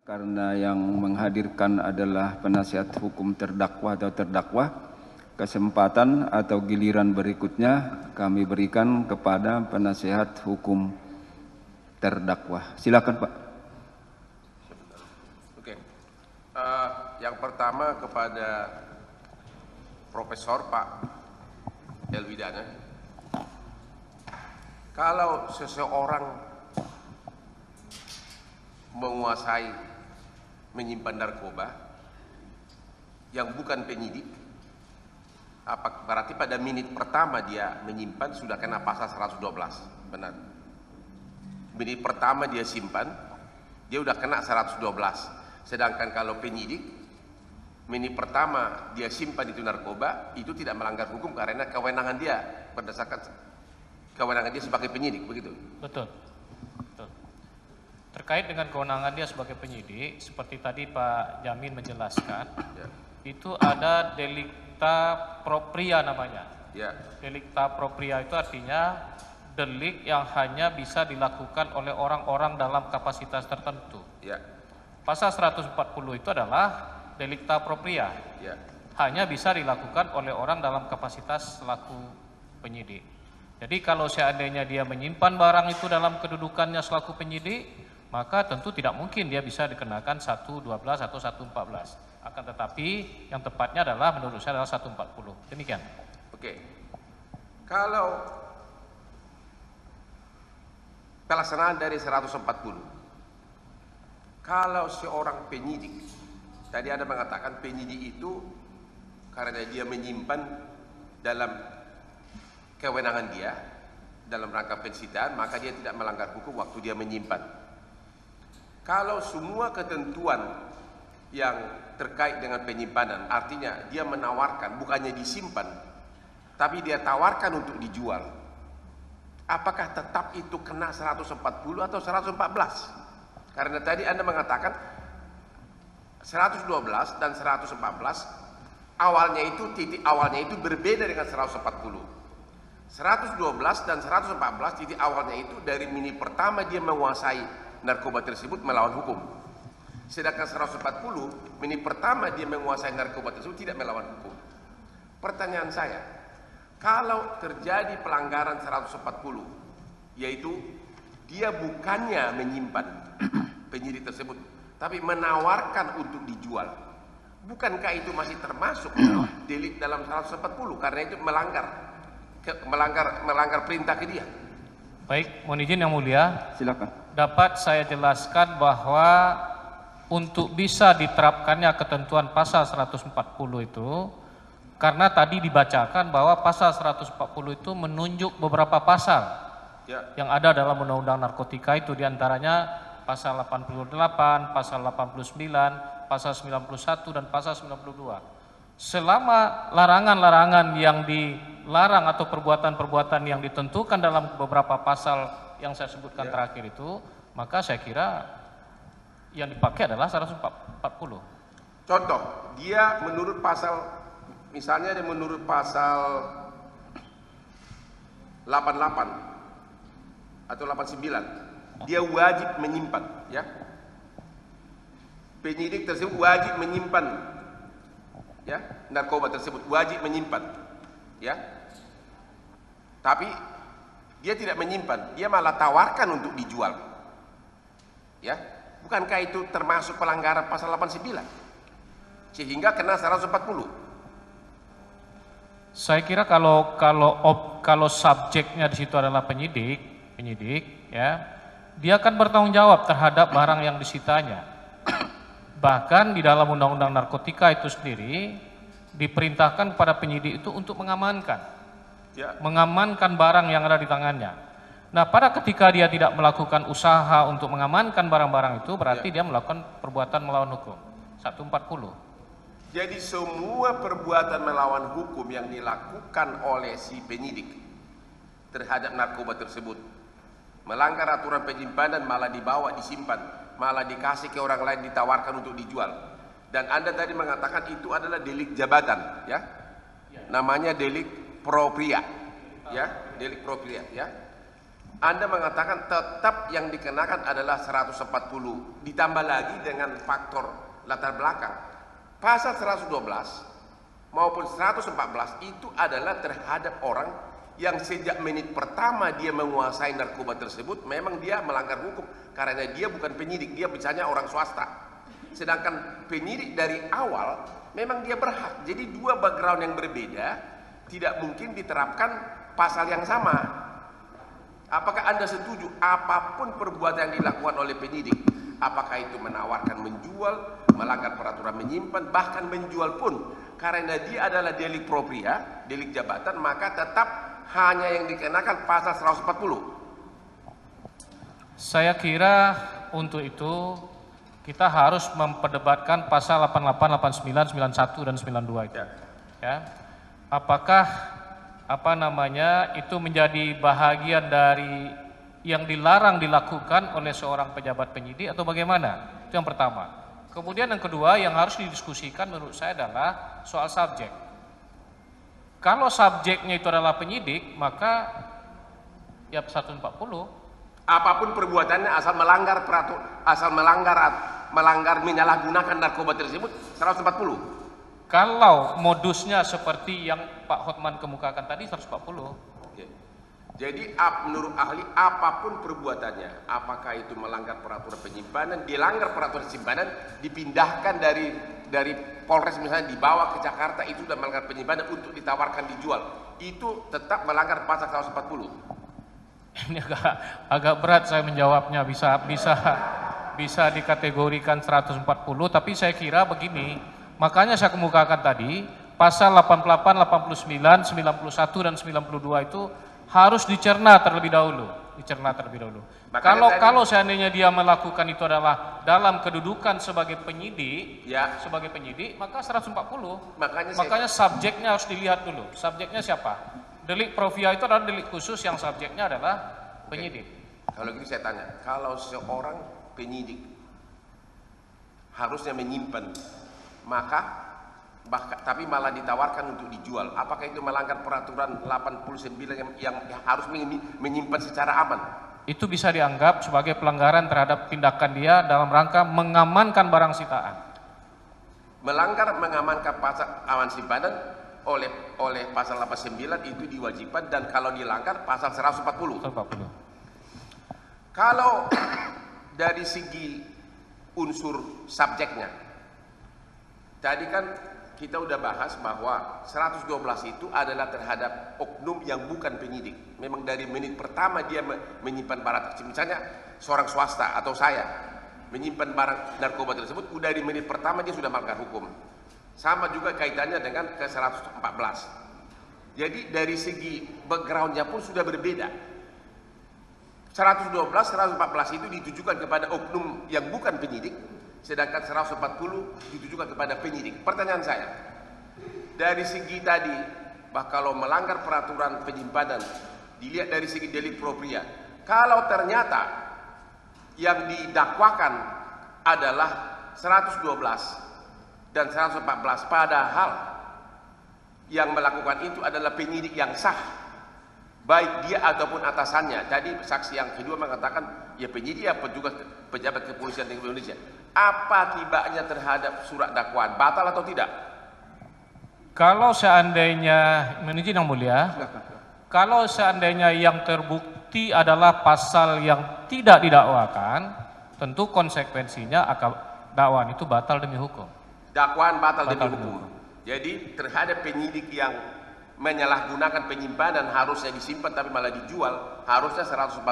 Karena yang menghadirkan adalah penasihat hukum terdakwa atau terdakwa, kesempatan atau giliran berikutnya kami berikan kepada penasihat hukum terdakwa. Silakan Pak. Oke. Yang pertama kepada Profesor Pak Elwidana, kalau seseorang menguasai menyimpan narkoba yang bukan penyidik, berarti pada menit pertama dia menyimpan sudah kena pasal 112, benar? Menit pertama dia simpan, dia udah kena 112. Sedangkan kalau penyidik, menit pertama dia simpan itu narkoba, itu tidak melanggar hukum karena kewenangan dia berdasarkan kewenangan dia sebagai penyidik, begitu? Betul. Terkait dengan kewenangan dia sebagai penyidik, seperti tadi Pak Jamin menjelaskan, ya, itu ada delicta propria namanya. Ya. Delicta propria itu artinya delik yang hanya bisa dilakukan oleh orang-orang dalam kapasitas tertentu. Ya. Pasal 140 itu adalah delicta propria. Ya. Hanya bisa dilakukan oleh orang dalam kapasitas selaku penyidik. Jadi kalau seandainya dia menyimpan barang itu dalam kedudukannya selaku penyidik, maka tentu tidak mungkin dia bisa dikenakan 112 atau 114. Akan tetapi yang tepatnya adalah menurut saya adalah 140. Demikian. Oke. Kalau pelaksanaan dari 140, kalau seorang penyidik, tadi Anda mengatakan penyidik itu karena dia menyimpan dalam kewenangan dia, dalam rangka pensitaan, maka dia tidak melanggar hukum waktu dia menyimpan. Kalau semua ketentuan yang terkait dengan penyimpanan, artinya dia menawarkan, bukannya disimpan, tapi dia tawarkan untuk dijual, apakah tetap itu kena 140 atau 114? Karena tadi Anda mengatakan 112 dan 114 awalnya itu, titik awalnya itu berbeda dengan 140. 112 dan 114 titik awalnya itu dari menit pertama dia menguasai narkoba tersebut melawan hukum. Sedangkan 140 menit pertama dia menguasai narkoba tersebut tidak melawan hukum. Pertanyaan saya, kalau terjadi pelanggaran 140, yaitu dia bukannya menyimpan penyidik tersebut, tapi menawarkan untuk dijual, bukankah itu masih termasuk delik dalam 140 karena itu melanggar perintah ke dia? Baik, mohon izin yang mulia. Silakan. Dapat saya jelaskan bahwa untuk bisa diterapkannya ketentuan pasal 140 itu, karena tadi dibacakan bahwa pasal 140 itu menunjuk beberapa pasal yang ada dalam Undang-Undang Narkotika, itu diantaranya pasal 88, pasal 89, pasal 91, dan pasal 92. Selama larangan-larangan yang dilarang atau perbuatan-perbuatan yang ditentukan dalam beberapa pasal yang saya sebutkan terakhir itu, maka saya kira yang dipakai adalah 140. Contoh, dia menurut pasal, misalnya dia menurut pasal 88 atau 89, dia wajib menyimpan, ya. Penyidik tersebut wajib menyimpan, ya, narkoba tersebut wajib menyimpan, ya. Tapi dia tidak menyimpan, dia malah tawarkan untuk dijual, ya. Bukankah itu termasuk pelanggaran pasal 89 sehingga kena 140? Saya kira kalau subjeknya di situ adalah penyidik, ya, dia akan bertanggung jawab terhadap barang yang disitanya. Bahkan di dalam Undang-Undang Narkotika itu sendiri diperintahkan kepada penyidik itu untuk mengamankan barang yang ada di tangannya. Nah, pada ketika dia tidak melakukan usaha untuk mengamankan barang-barang itu, berarti dia melakukan perbuatan melawan hukum. 140. Jadi semua perbuatan melawan hukum yang dilakukan oleh si penyidik terhadap narkoba tersebut, melanggar aturan penyimpanan, malah dibawa, disimpan, malah dikasih ke orang lain, ditawarkan untuk dijual. Dan Anda tadi mengatakan itu adalah delik jabatan, ya. Namanya delik propria, ya, delik propria, ya. Anda mengatakan tetap yang dikenakan adalah 140, ditambah lagi dengan faktor latar belakang. Pasal 112 maupun 114 itu adalah terhadap orang yang sejak menit pertama dia menguasai narkoba tersebut memang dia melanggar hukum karena dia bukan penyidik, dia bicaranya orang swasta. Sedangkan penyidik dari awal memang dia berhak. Jadi dua background yang berbeda tidak mungkin diterapkan pasal yang sama. Apakah Anda setuju apapun perbuatan yang dilakukan oleh penyidik, apakah itu menawarkan menjual, melanggar peraturan menyimpan, bahkan menjual pun, karena dia adalah delik propria, delik jabatan, maka tetap hanya yang dikenakan pasal 140. Saya kira untuk itu kita harus memperdebatkan pasal 88, 89, 91 dan 92 itu. Ya. Apakah itu menjadi bahagian dari yang dilarang dilakukan oleh seorang pejabat penyidik atau bagaimana? Itu yang pertama. Kemudian yang kedua yang harus didiskusikan menurut saya adalah soal subjek. Kalau subjeknya itu adalah penyidik, maka ya 140. Apapun perbuatannya asal melanggar peraturan, asal melanggar menyalahgunakan narkoba tersebut 140. Kalau modusnya seperti yang Pak Hotman kemukakan tadi 140. Oke. Jadi menurut ahli apapun perbuatannya, apakah itu melanggar peraturan penyimpanan, dilanggar peraturan simpanan, dipindahkan dari Polres misalnya dibawa ke Jakarta, itu sudah melanggar penyimpanan untuk ditawarkan dijual, itu tetap melanggar pasal 140. Ini agak berat saya menjawabnya, bisa dikategorikan 140, tapi saya kira begini. Makanya saya kemukakan tadi pasal 88, 89, 91 dan 92 itu harus dicerna terlebih dahulu, Kalau seandainya dia melakukan itu adalah dalam kedudukan sebagai penyidik, maka 140. Makanya subjeknya harus dilihat dulu. Subjeknya siapa? Delik propria itu adalah delik khusus yang subjeknya adalah penyidik. Kalau gitu saya tanya, kalau seorang penyidik harusnya menyimpan, tapi malah ditawarkan untuk dijual, apakah itu melanggar peraturan 89 yang harus menyimpan secara aman? Itu bisa dianggap sebagai pelanggaran terhadap tindakan dia dalam rangka mengamankan barang sitaan. Mengamankan pasal aman simpanan oleh pasal 89 itu diwajibkan, dan kalau dilanggar pasal 140. Kalau dari segi unsur subjeknya, tadi kan kita udah bahas bahwa 112 itu adalah terhadap oknum yang bukan penyidik. Memang dari menit pertama dia menyimpan barang, misalnya seorang swasta atau saya menyimpan barang narkoba tersebut, dari menit pertama dia sudah melanggar hukum. Sama juga kaitannya dengan ke 114. Jadi dari segi backgroundnya pun sudah berbeda. 112, 114 itu ditujukan kepada oknum yang bukan penyidik, sedangkan 140 ditujukan kepada penyidik. Pertanyaan saya, dari segi tadi, kalau melanggar peraturan penyimpanan, dilihat dari segi delik propria, kalau ternyata yang didakwakan adalah 112 dan 114, padahal yang melakukan itu adalah penyidik yang sah, baik dia ataupun atasannya. Tadi saksi yang kedua mengatakan ya penyidik apa juga pejabat kepolisian di Indonesia. Apa akibatnya terhadap surat dakwaan, batal atau tidak? Kalau seandainya, menizin yang mulia, kalau seandainya yang terbukti adalah pasal yang tidak didakwakan, tentu konsekuensinya dakwaan itu batal demi hukum. Dakwaan batal demi hukum. Jadi terhadap penyidik yang menyalahgunakan penyimpanan harusnya disimpan tapi malah dijual, harusnya 140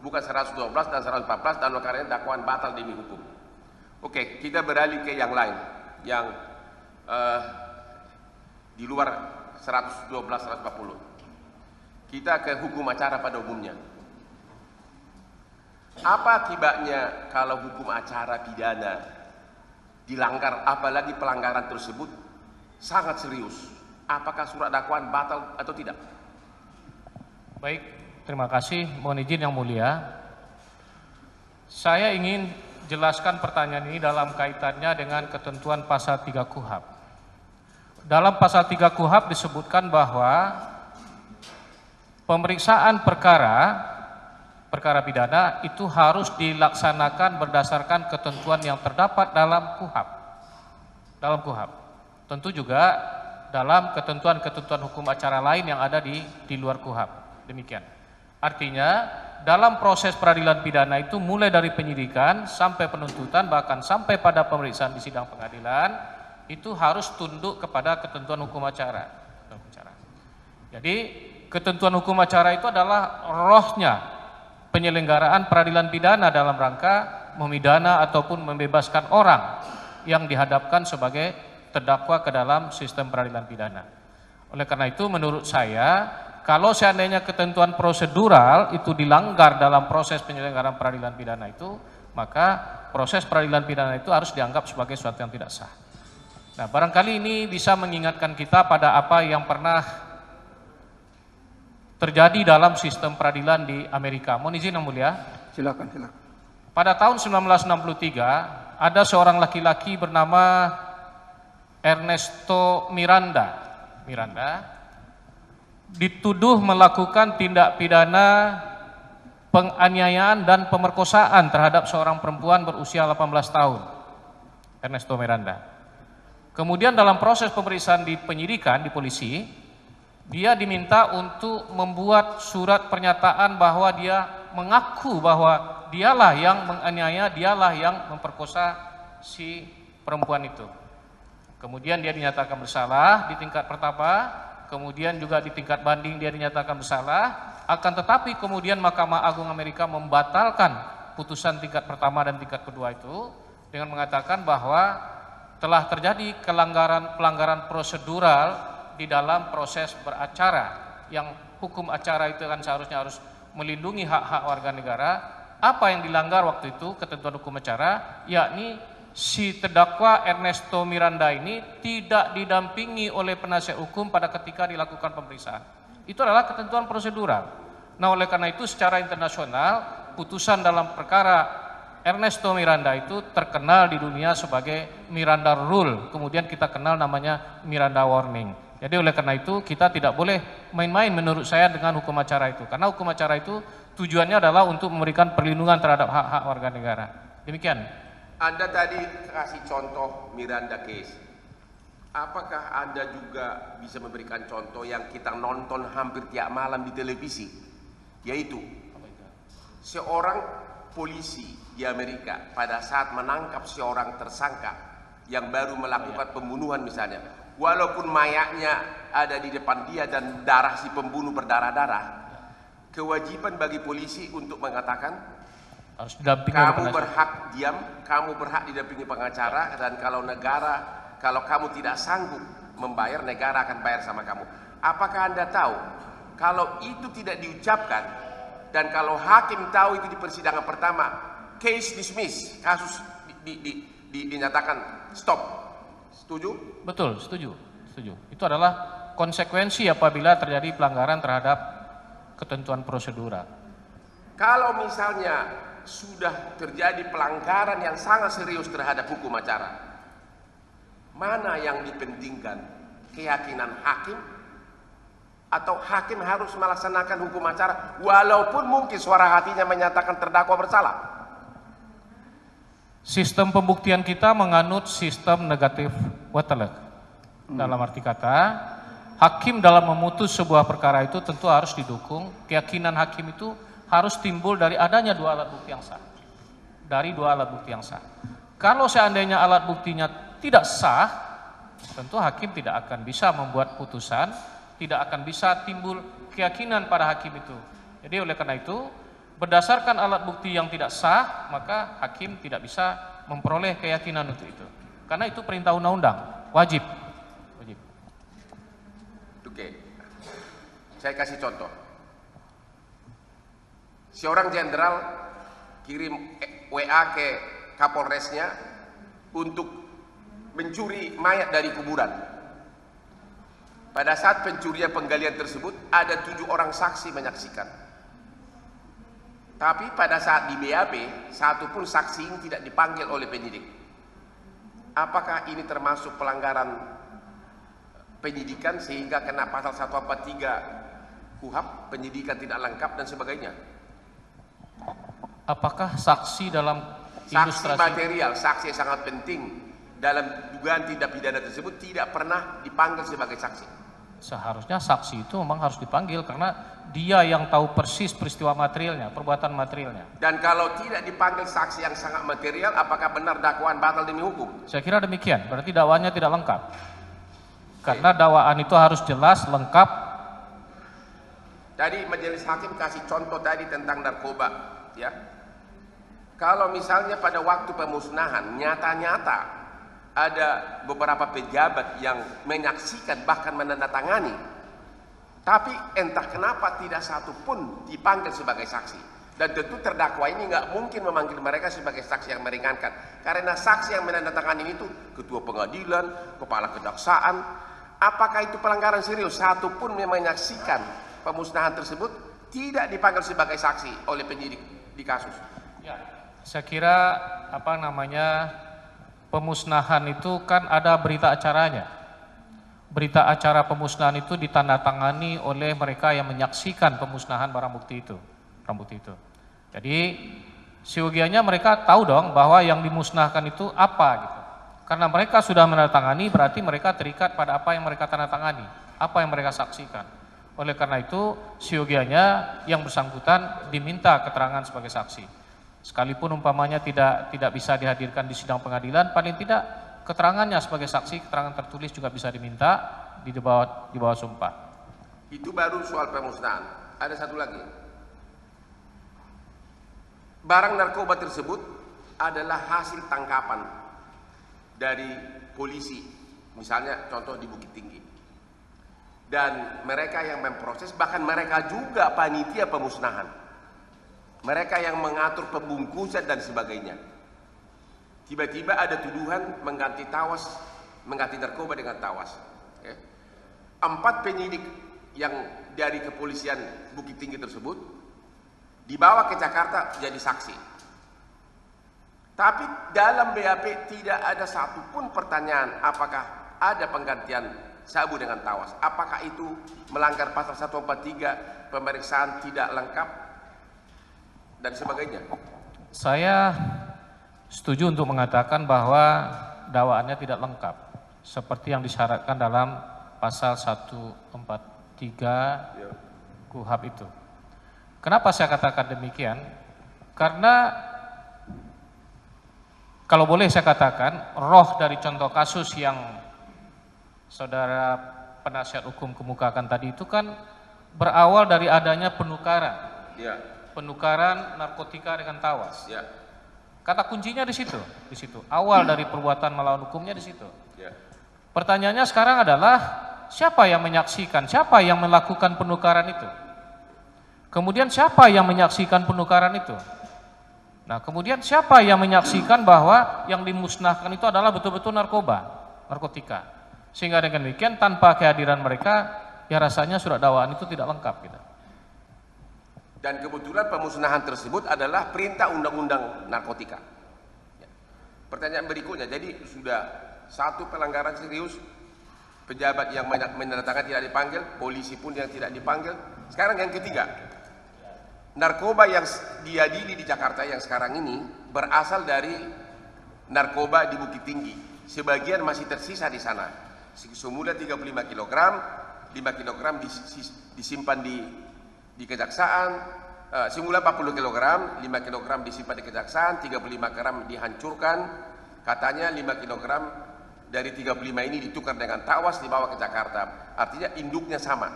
bukan 112 dan 114, dan karena dakwaan batal demi hukum. Oke, kita beralih ke yang lain, yang di luar 112, 140. Kita ke hukum acara pada umumnya. Apa akibatnya kalau hukum acara pidana dilanggar, apalagi pelanggaran tersebut sangat serius? Apakah surat dakwaan batal atau tidak? Baik, terima kasih. Mohon izin yang mulia. Saya ingin jelaskan pertanyaan ini dalam kaitannya dengan ketentuan pasal 3 KUHP. Dalam pasal 3 KUHP disebutkan bahwa pemeriksaan perkara perkara pidana itu harus dilaksanakan berdasarkan ketentuan yang terdapat dalam KUHP. Dalam KUHP. Tentu juga dalam ketentuan-ketentuan hukum acara lain yang ada di luar KUHP. Demikian. Artinya dalam proses peradilan pidana itu mulai dari penyidikan sampai penuntutan bahkan sampai pada pemeriksaan di sidang pengadilan itu harus tunduk kepada ketentuan hukum acara. Jadi ketentuan hukum acara itu adalah rohnya penyelenggaraan peradilan pidana dalam rangka memidana ataupun membebaskan orang yang dihadapkan sebagai terdakwa ke dalam sistem peradilan pidana. Oleh karena itu menurut saya kalau seandainya ketentuan prosedural itu dilanggar dalam proses penyelenggaraan peradilan pidana itu, maka proses peradilan pidana itu harus dianggap sebagai sesuatu yang tidak sah. Nah, barangkali ini bisa mengingatkan kita pada apa yang pernah terjadi dalam sistem peradilan di Amerika. Mohon izin Yang Mulia. Silakan. Pada tahun 1963 ada seorang laki-laki bernama Ernesto Miranda dituduh melakukan tindak pidana penganiayaan dan pemerkosaan terhadap seorang perempuan berusia 18 tahun, Ernesto Miranda. Kemudian dalam proses pemeriksaan di penyidikan di polisi, dia diminta untuk membuat surat pernyataan bahwa dia mengaku bahwa dialah yang menganiaya, dialah yang memperkosa si perempuan itu. Kemudian dia dinyatakan bersalah di tingkat pertama, kemudian juga di tingkat banding dia dinyatakan bersalah, akan tetapi kemudian Mahkamah Agung Amerika membatalkan putusan tingkat pertama dan tingkat kedua itu dengan mengatakan bahwa telah terjadi pelanggaran prosedural di dalam proses beracara, yang hukum acara itu kan seharusnya harus melindungi hak-hak warga negara. Apa yang dilanggar waktu itu ketentuan hukum acara, yakni si terdakwa Ernesto Miranda ini tidak didampingi oleh penasihat hukum pada ketika dilakukan pemeriksaan. Itu adalah ketentuan prosedural. Nah, oleh karena itu secara internasional putusan dalam perkara Ernesto Miranda itu terkenal di dunia sebagai Miranda Rule. Kemudian kita kenal namanya Miranda Warning. Jadi oleh karena itu kita tidak boleh main-main menurut saya dengan hukum acara itu. Karena hukum acara itu tujuannya adalah untuk memberikan perlindungan terhadap hak-hak warga negara. Demikian. Anda tadi kasih contoh Miranda case. Apakah Anda juga bisa memberikan contoh yang kita nonton hampir tiap malam di televisi? Yaitu seorang polisi di Amerika pada saat menangkap seorang tersangka yang baru melakukan pembunuhan misalnya, walaupun mayatnya ada di depan dia dan darah si pembunuh berdarah-darah, kewajiban bagi polisi untuk mengatakan harus didampingi kamu berhak diam, kamu berhak didampingi pengacara, dan kalau kamu tidak sanggup membayar, negara akan bayar sama kamu. Apakah Anda tahu kalau itu tidak diucapkan dan kalau hakim tahu itu di persidangan pertama, case dismiss, kasus dinyatakan stop. Setuju? Betul, setuju. Itu adalah konsekuensi apabila terjadi pelanggaran terhadap ketentuan prosedural. Kalau misalnya sudah terjadi pelanggaran yang sangat serius terhadap hukum acara, mana yang dipentingkan? Keyakinan hakim atau hakim harus melaksanakan hukum acara walaupun mungkin suara hatinya menyatakan terdakwa bersalah? Sistem pembuktian kita menganut sistem negatif waterlek. Dalam arti kata, hakim dalam memutus sebuah perkara itu tentu harus didukung, keyakinan hakim itu harus timbul dari adanya dua alat bukti yang sah. Dari dua alat bukti yang sah. Kalau seandainya alat buktinya tidak sah, tentu hakim tidak akan bisa membuat putusan, tidak akan bisa timbul keyakinan pada hakim itu. Jadi oleh karena itu, berdasarkan alat bukti yang tidak sah, maka hakim tidak bisa memperoleh keyakinan untuk itu. Karena itu perintah undang-undang, wajib. Oke. Saya kasih contoh. Seorang jenderal kirim WA ke Kapolresnya untuk mencuri mayat dari kuburan. Pada saat pencurian penggalian tersebut ada 7 orang saksi menyaksikan. Tapi pada saat di BAP, satu pun saksi ini tidak dipanggil oleh penyidik. Apakah ini termasuk pelanggaran penyidikan sehingga kena pasal 143 KUHP, penyidikan tidak lengkap dan sebagainya? Apakah saksi dalam Saksi ilustrasi material, saksi yang sangat penting dalam dugaan tindak pidana tersebut tidak pernah dipanggil sebagai saksi. seharusnya saksi itu memang harus dipanggil karena dia yang tahu persis peristiwa materialnya, perbuatan materialnya. Dan kalau tidak dipanggil saksi yang sangat material, apakah benar dakwaan batal demi hukum? Saya kira demikian, berarti dakwaannya tidak lengkap. Karena dakwaan itu harus jelas, lengkap. Tadi majelis hakim kasih contoh tadi tentang narkoba, ya. Kalau misalnya pada waktu pemusnahan nyata-nyata ada beberapa pejabat yang menyaksikan bahkan menandatangani, tapi entah kenapa tidak satu pun dipanggil sebagai saksi. Dan tentu terdakwa ini nggak mungkin memanggil mereka sebagai saksi yang meringankan, karena saksi yang menandatangani itu ketua pengadilan, kepala kejaksaan. Apakah itu pelanggaran serius? Satu pun yang menyaksikan pemusnahan tersebut tidak dipanggil sebagai saksi oleh penyidik di kasus. Ya, saya kira pemusnahan itu kan ada berita acaranya. Berita acara pemusnahan itu ditandatangani oleh mereka yang menyaksikan pemusnahan barang bukti itu. Jadi siogianya mereka tahu dong bahwa yang dimusnahkan itu apa gitu. Karena mereka sudah menandatangani, berarti mereka terikat pada apa yang mereka tandatangani, apa yang mereka saksikan. Oleh karena itu, siogianya yang bersangkutan diminta keterangan sebagai saksi. Sekalipun umpamanya tidak bisa dihadirkan di sidang pengadilan, paling tidak keterangannya sebagai saksi, keterangan tertulis juga bisa diminta di bawah sumpah. Itu baru soal pemusnahan. Ada satu lagi. Barang narkoba tersebut adalah hasil tangkapan dari polisi, misalnya contoh di Bukit Tinggi. Dan mereka yang memproses, bahkan mereka juga panitia pemusnahan. Mereka yang mengatur pembungkusan dan sebagainya. Tiba-tiba ada tuduhan mengganti narkoba dengan tawas. 4 penyidik yang dari kepolisian Bukit Tinggi tersebut dibawa ke Jakarta jadi saksi. Tapi dalam BAP tidak ada satupun pertanyaan apakah ada penggantian sabu dengan tawas. Apakah itu melanggar pasal 143, pemeriksaan tidak lengkap dan sebagainya. Saya setuju untuk mengatakan bahwa dakwaannya tidak lengkap seperti yang disyaratkan dalam pasal 143 KUHP itu. Kenapa saya katakan demikian? Karena kalau boleh saya katakan, roh dari contoh kasus yang saudara penasihat hukum kemukakan tadi itu kan berawal dari adanya penukaran. Ya. Penukaran narkotika dengan tawas. Ya. Kata kuncinya di situ. Awal dari perbuatan melawan hukumnya di situ. Ya. Pertanyaannya sekarang adalah siapa yang menyaksikan, siapa yang melakukan penukaran itu? Kemudian siapa yang menyaksikan penukaran itu? Nah, kemudian siapa yang menyaksikan bahwa yang dimusnahkan itu adalah betul-betul narkotika. Sehingga dengan demikian tanpa kehadiran mereka, ya rasanya surat dakwaan itu tidak lengkap gitu. Dan kebetulan pemusnahan tersebut adalah perintah undang-undang narkotika. Ya. Pertanyaan berikutnya, jadi sudah satu pelanggaran serius, pejabat yang menandatangani tidak dipanggil, polisi pun yang tidak dipanggil. Sekarang yang ketiga. Narkoba yang diadili di Jakarta yang sekarang ini berasal dari narkoba di Bukit Tinggi. Sebagian masih tersisa di sana. Semula 35 kg, 5 kg disimpan di kejaksaan. Semula 40 kg, 5 kg disimpan di kejaksaan, 35 gram dihancurkan. Katanya 5 kg dari 35 ini ditukar dengan tawas dibawa ke Jakarta. Artinya induknya sama.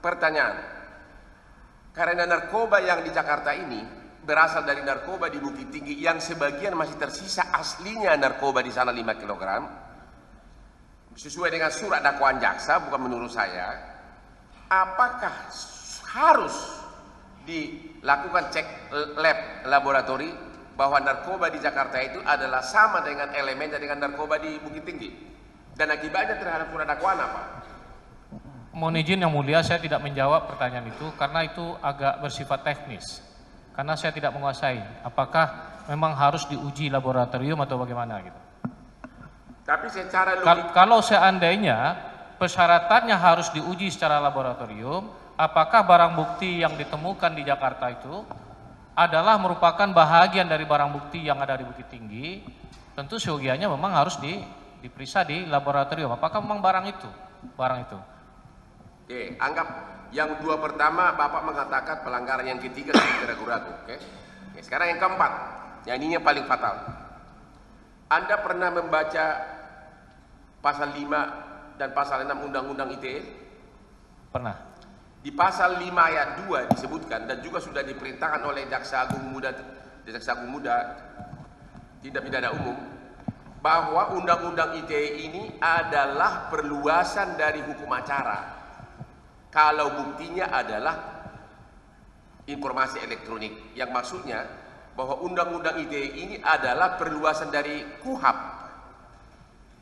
Pertanyaan. Karena narkoba yang di Jakarta ini berasal dari narkoba di Bukit Tinggi yang sebagian masih tersisa aslinya narkoba di sana 5 kg. Sesuai dengan surat dakwaan jaksa, bukan menurut saya. Apakah harus dilakukan cek lab laboratori bahwa narkoba di Jakarta itu adalah sama dengan elemennya dengan narkoba di Bukit Tinggi? Dan akibatnya terhadap surat dakwaan apa? Mohon izin yang mulia, saya tidak menjawab pertanyaan itu karena itu agak bersifat teknis. Karena saya tidak menguasai apakah memang harus diuji laboratorium atau bagaimana gitu. Tapi secara logik, kalau seandainya persyaratannya harus diuji secara laboratorium, apakah barang bukti yang ditemukan di Jakarta itu adalah merupakan bahagian dari barang bukti yang ada di Bukit Tinggi, tentu seyogianya memang harus diperiksa di laboratorium. Apakah memang barang itu? Oke, anggap yang dua pertama Bapak mengatakan pelanggaran, yang ketiga tidak ragu-ragu. Oke. Sekarang yang keempat, yang ini yang paling fatal. Anda pernah membaca pasal 5 dan pasal 6 Undang-Undang ITE? Pernah. Di pasal 5 ayat 2 disebutkan, dan juga sudah diperintahkan oleh Jaksa Agung Muda Tindak Pidana Umum, bahwa Undang-Undang ITE ini adalah perluasan dari hukum acara kalau buktinya adalah informasi elektronik, yang maksudnya bahwa Undang-Undang ITE ini adalah perluasan dari KUHP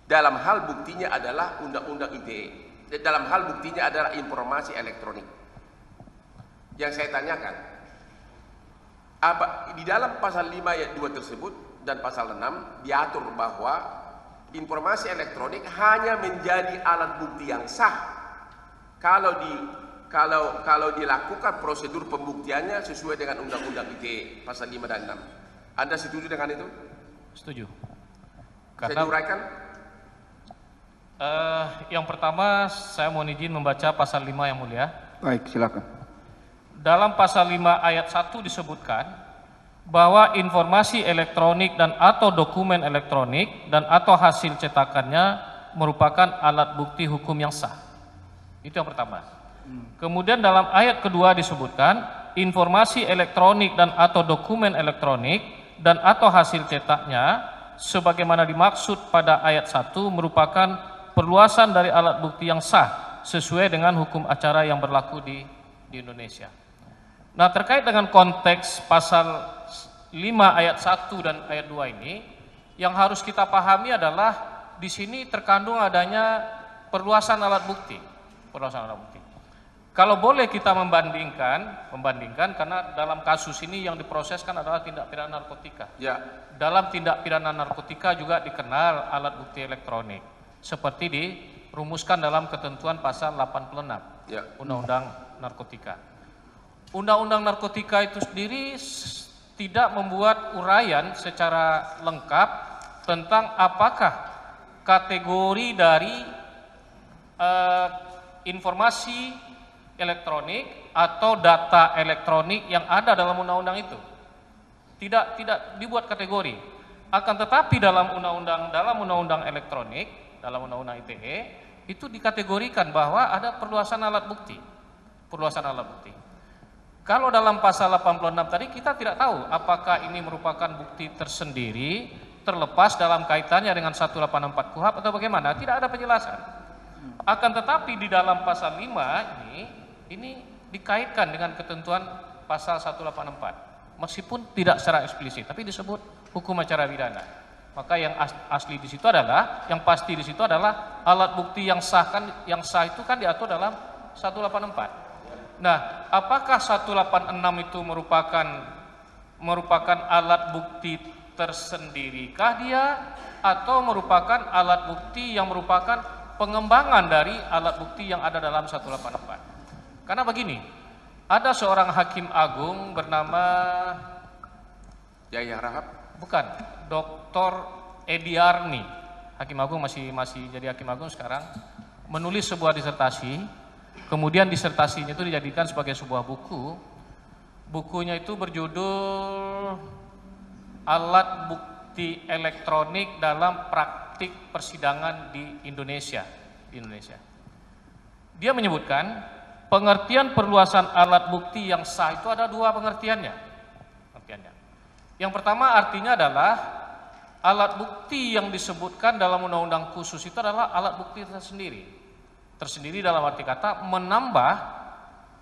dalam hal buktinya adalah Undang-Undang ITE. Dalam hal buktinya adalah informasi elektronik. Yang saya tanyakan, di dalam pasal 5 ayat 2 tersebut dan pasal 6 diatur bahwa informasi elektronik hanya menjadi alat bukti yang sah kalau dilakukan prosedur pembuktiannya sesuai dengan Undang-Undang ITE pasal 5 dan 6. Anda setuju dengan itu? Setuju. Saya diuraikan? Yang pertama saya mohon izin membaca pasal 5 yang mulia. Baik, silakan. Dalam pasal 5 ayat 1 disebutkan bahwa informasi elektronik dan atau dokumen elektronik dan atau hasil cetakannya merupakan alat bukti hukum yang sah. Itu yang pertama. Kemudian dalam ayat kedua disebutkan informasi elektronik dan atau dokumen elektronik dan atau hasil cetaknya sebagaimana dimaksud pada ayat 1 merupakan perluasan dari alat bukti yang sah sesuai dengan hukum acara yang berlaku di Indonesia. Nah, terkait dengan konteks pasal 5 ayat 1 dan ayat 2 ini, yang harus kita pahami adalah di sini terkandung adanya perluasan alat bukti. Kalau boleh kita membandingkan karena dalam kasus ini yang diproseskan adalah tindak pidana narkotika. Ya. Dalam tindak pidana narkotika juga dikenal alat bukti elektronik, seperti dirumuskan dalam ketentuan pasal 86 Ya. Undang-Undang Narkotika. Undang-Undang Narkotika itu sendiri tidak membuat uraian secara lengkap tentang apakah kategori dari informasi elektronik atau data elektronik yang ada dalam undang-undang itu. Tidak dibuat kategori. Akan tetapi dalam undang-undang elektronik, dalam undang-undang ITE itu dikategorikan bahwa ada perluasan alat bukti. Kalau dalam pasal 86 tadi kita tidak tahu apakah ini merupakan bukti tersendiri terlepas dalam kaitannya dengan 184 KUHP atau bagaimana, tidak ada penjelasan. Akan tetapi di dalam pasal 5 ini dikaitkan dengan ketentuan pasal 184 meskipun tidak secara eksplisit tapi disebut hukum acara pidana. Maka yang asli di situ adalah, yang pasti di situ adalah alat bukti yang sah itu kan diatur dalam 184. Nah, apakah 186 itu merupakan alat bukti tersendirikah dia atau merupakan alat bukti yang merupakan pengembangan dari alat bukti yang ada dalam 184? Karena begini, ada seorang hakim agung bernama Yahya Rahab? Bukan, Dr. Edi Arni, hakim agung masih jadi hakim agung sekarang, menulis sebuah disertasi. Kemudian disertasinya itu dijadikan sebagai sebuah buku. Bukunya itu berjudul Alat Bukti Elektronik dalam Praktik Persidangan di Indonesia. Dia menyebutkan pengertian perluasan alat bukti yang sah itu ada dua pengertiannya. Yang pertama artinya adalah alat bukti yang disebutkan dalam undang-undang khusus itu adalah alat bukti tersendiri dalam arti kata menambah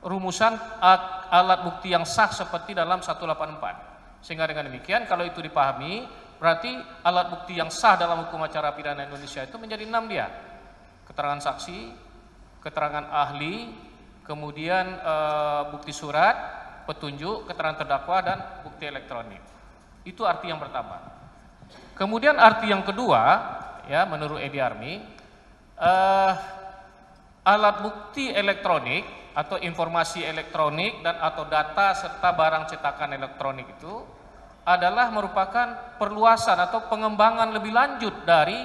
rumusan alat bukti yang sah seperti dalam 184. Sehingga dengan demikian kalau itu dipahami berarti alat bukti yang sah dalam hukum acara pidana Indonesia itu menjadi 6 dia. Keterangan saksi, keterangan ahli, kemudian bukti surat, petunjuk, keterangan terdakwa dan bukti elektronik. Itu arti yang pertama. Kemudian arti yang kedua, ya menurut Edi Armi, alat bukti elektronik atau informasi elektronik dan atau data serta barang cetakan elektronik itu adalah merupakan perluasan atau pengembangan lebih lanjut dari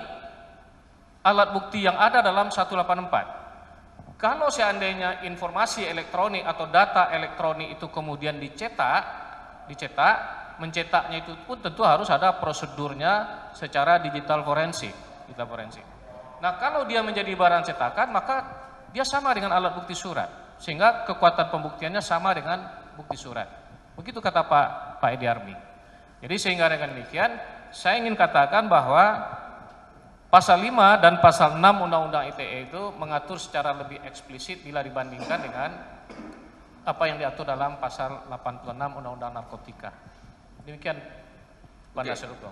alat bukti yang ada dalam 184. Kalau seandainya informasi elektronik atau data elektronik itu kemudian dicetak, mencetaknya itu pun tentu harus ada prosedurnya secara digital forensik. Nah, kalau dia menjadi barang cetakan, maka dia sama dengan alat bukti surat, sehingga kekuatan pembuktiannya sama dengan bukti surat. Begitu kata Pak Edi Armi. Jadi sehingga dengan demikian, saya ingin katakan bahwa pasal 5 dan pasal 6 Undang-Undang ITE itu mengatur secara lebih eksplisit bila dibandingkan dengan apa yang diatur dalam pasal 86 Undang-Undang Narkotika. Demikian Pak Nasir Hukum.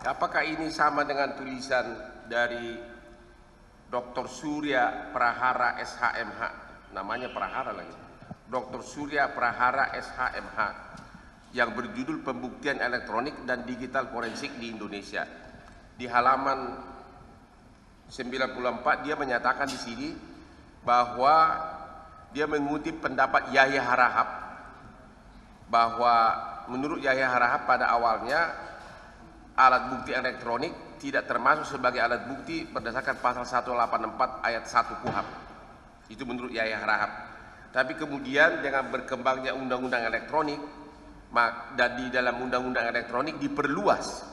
Apakah ini sama dengan tulisan dari Dr. Surya Prahara SHMH, namanya Prahara lagi, Dr. Surya Prahara SHMH, yang berjudul Pembuktian Elektronik dan Digital Forensik di Indonesia. Di halaman 94 dia menyatakan di sini bahwa dia mengutip pendapat Yahya Harahap, bahwa menurut Yahya Harahap pada awalnya alat bukti elektronik tidak termasuk sebagai alat bukti berdasarkan pasal 184 ayat 1 KUHP. Itu menurut Yahya Harahap. Tapi kemudian dengan berkembangnya undang-undang elektronik, dan di dalam undang-undang elektronik diperluas.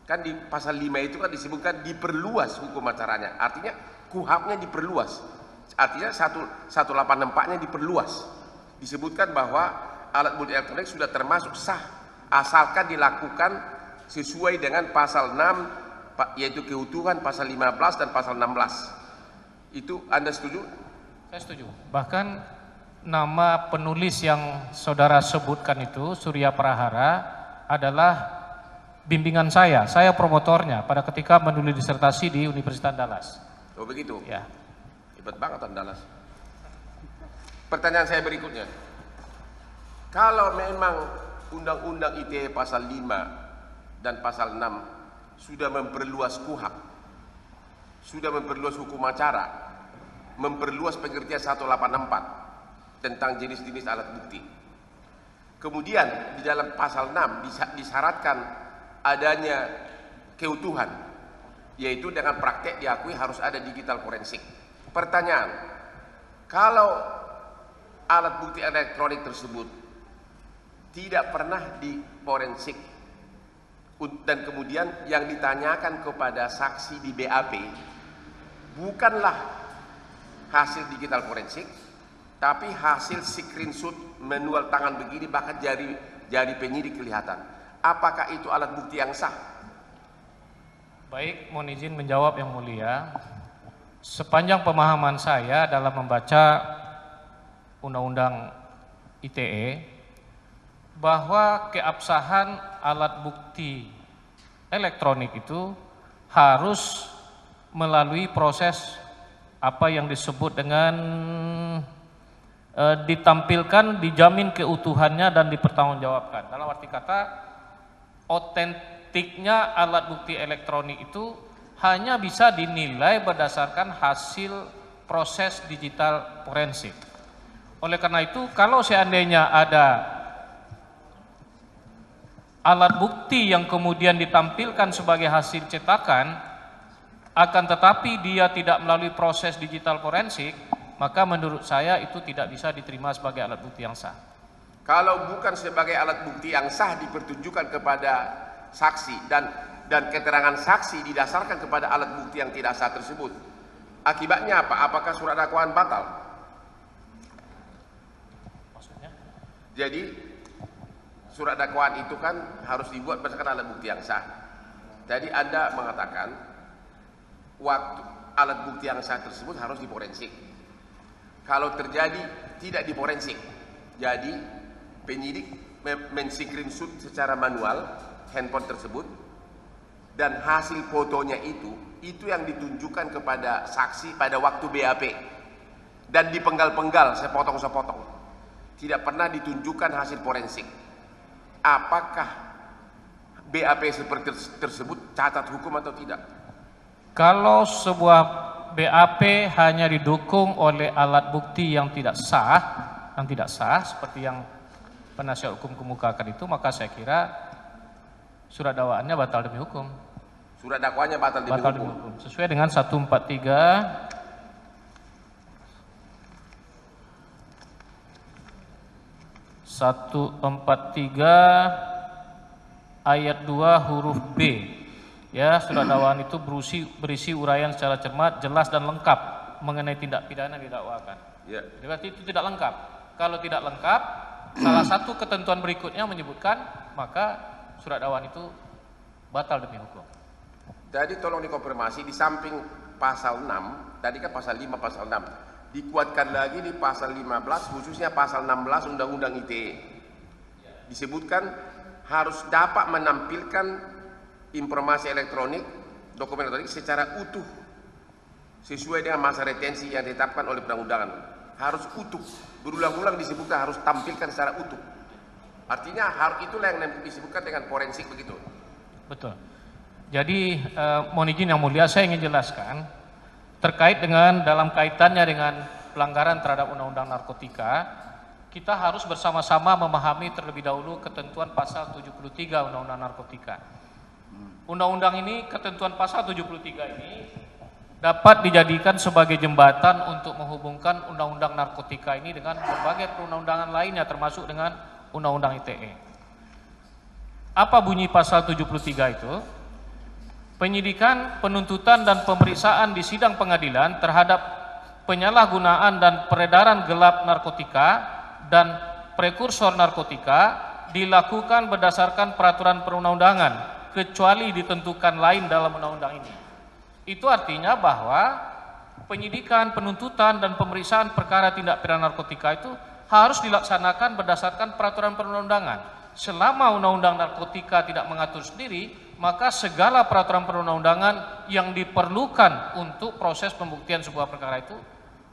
Kan di pasal 5 itu kan disebutkan diperluas hukum acaranya. Artinya KUHP-nya diperluas. Artinya 184-nya diperluas. Disebutkan bahwa alat bukti elektronik sudah termasuk sah asalkan dilakukan sesuai dengan pasal 6, yaitu keutuhan, pasal 15 dan pasal 16. Itu Anda setuju? Saya setuju. Bahkan nama penulis yang saudara sebutkan itu, Surya Prahara, adalah bimbingan saya promotornya pada ketika menulis disertasi di Universitas Dallas. Oh begitu? Ya. Hebat banget Dallas. Pertanyaan saya berikutnya. Kalau memang Undang-Undang ITE pasal 5 dan pasal 6 sudah memperluas KUHP, sudah memperluas hukum acara, memperluas pengertian 184 tentang jenis-jenis alat bukti. Kemudian di dalam pasal 6 disyaratkan adanya keutuhan, yaitu dengan praktek diakui harus ada digital forensik. Pertanyaan, kalau alat bukti elektronik tersebut tidak pernah diforensik dan kemudian yang ditanyakan kepada saksi di BAP bukanlah hasil digital forensik, tapi hasil screenshot manual tangan begini, bahkan jari penyidik kelihatan. Apakah itu alat bukti yang sah? Baik, mohon izin menjawab yang mulia. Sepanjang pemahaman saya dalam membaca Undang-Undang ITE, bahwa keabsahan alat bukti elektronik itu harus melalui proses apa yang disebut dengan ditampilkan, dijamin keutuhannya dan dipertanggungjawabkan. Dalam arti kata, otentiknya alat bukti elektronik itu hanya bisa dinilai berdasarkan hasil proses digital forensik. Oleh karena itu, kalau seandainya ada alat bukti yang kemudian ditampilkan sebagai hasil cetakan, akan tetapi dia tidak melalui proses digital forensik, maka menurut saya itu tidak bisa diterima sebagai alat bukti yang sah. Kalau bukan sebagai alat bukti yang sah dipertunjukkan kepada saksi dan keterangan saksi didasarkan kepada alat bukti yang tidak sah tersebut, akibatnya apa? Apakah surat dakwaan batal? Maksudnya? Jadi surat dakwaan itu kan harus dibuat berdasarkan alat bukti yang sah. Jadi Anda mengatakan waktu alat bukti yang sah tersebut harus diforensik. Kalau terjadi tidak diforensik, jadi penyidik men-screenshot secara manual handphone tersebut dan hasil fotonya itu yang ditunjukkan kepada saksi pada waktu BAP dan dipenggal-penggal sepotong-sepotong. Tidak pernah ditunjukkan hasil forensik. Apakah BAP seperti tersebut cacat hukum atau tidak? Kalau sebuah BAP hanya didukung oleh alat bukti yang tidak sah, seperti yang penasihat hukum kemukakan itu, maka saya kira surat dakwaannya batal demi hukum. Surat dakwaannya batal demi hukum. Sesuai dengan 143 ayat 2 huruf B. Ya, surat dakwaan itu berisi uraian secara cermat, jelas dan lengkap mengenai tindak pidana yang didakwakan. Ya. Berarti itu tidak lengkap. Kalau tidak lengkap, salah satu ketentuan berikutnya menyebutkan, maka surat dakwaan itu batal demi hukum. Jadi tolong dikonfirmasi, di samping pasal 6, tadi kan pasal 5, pasal 6, dikuatkan lagi di pasal 15, khususnya pasal 16 Undang-Undang ITE. Disebutkan harus dapat menampilkan informasi elektronik, dokumen elektronik secara utuh, sesuai dengan masa retensi yang ditetapkan oleh perundang-undangan. Harus utuh, berulang-ulang disebutkan harus tampilkan secara utuh. Artinya itulah yang disebutkan dengan forensik begitu. Betul. Jadi mohon izin yang mulia, saya ingin jelaskan terkait dengan dalam kaitannya dengan pelanggaran terhadap undang-undang narkotika, kita harus bersama-sama memahami terlebih dahulu ketentuan pasal 73 undang-undang narkotika. Undang-undang ini, ketentuan pasal 73 ini dapat dijadikan sebagai jembatan untuk menghubungkan undang-undang narkotika ini dengan berbagai perundang-undangan lainnya, termasuk dengan undang-undang ITE. Apa bunyi pasal 73 itu? Penyidikan, penuntutan dan pemeriksaan di sidang pengadilan terhadap penyalahgunaan dan peredaran gelap narkotika dan prekursor narkotika dilakukan berdasarkan peraturan perundang-undangan kecuali ditentukan lain dalam undang-undang ini. Itu artinya bahwa penyidikan, penuntutan dan pemeriksaan perkara tindak pidana narkotika itu harus dilaksanakan berdasarkan peraturan perundang-undangan. Selama undang-undang narkotika tidak mengatur sendiri, maka segala peraturan perundang-undangan yang diperlukan untuk proses pembuktian sebuah perkara itu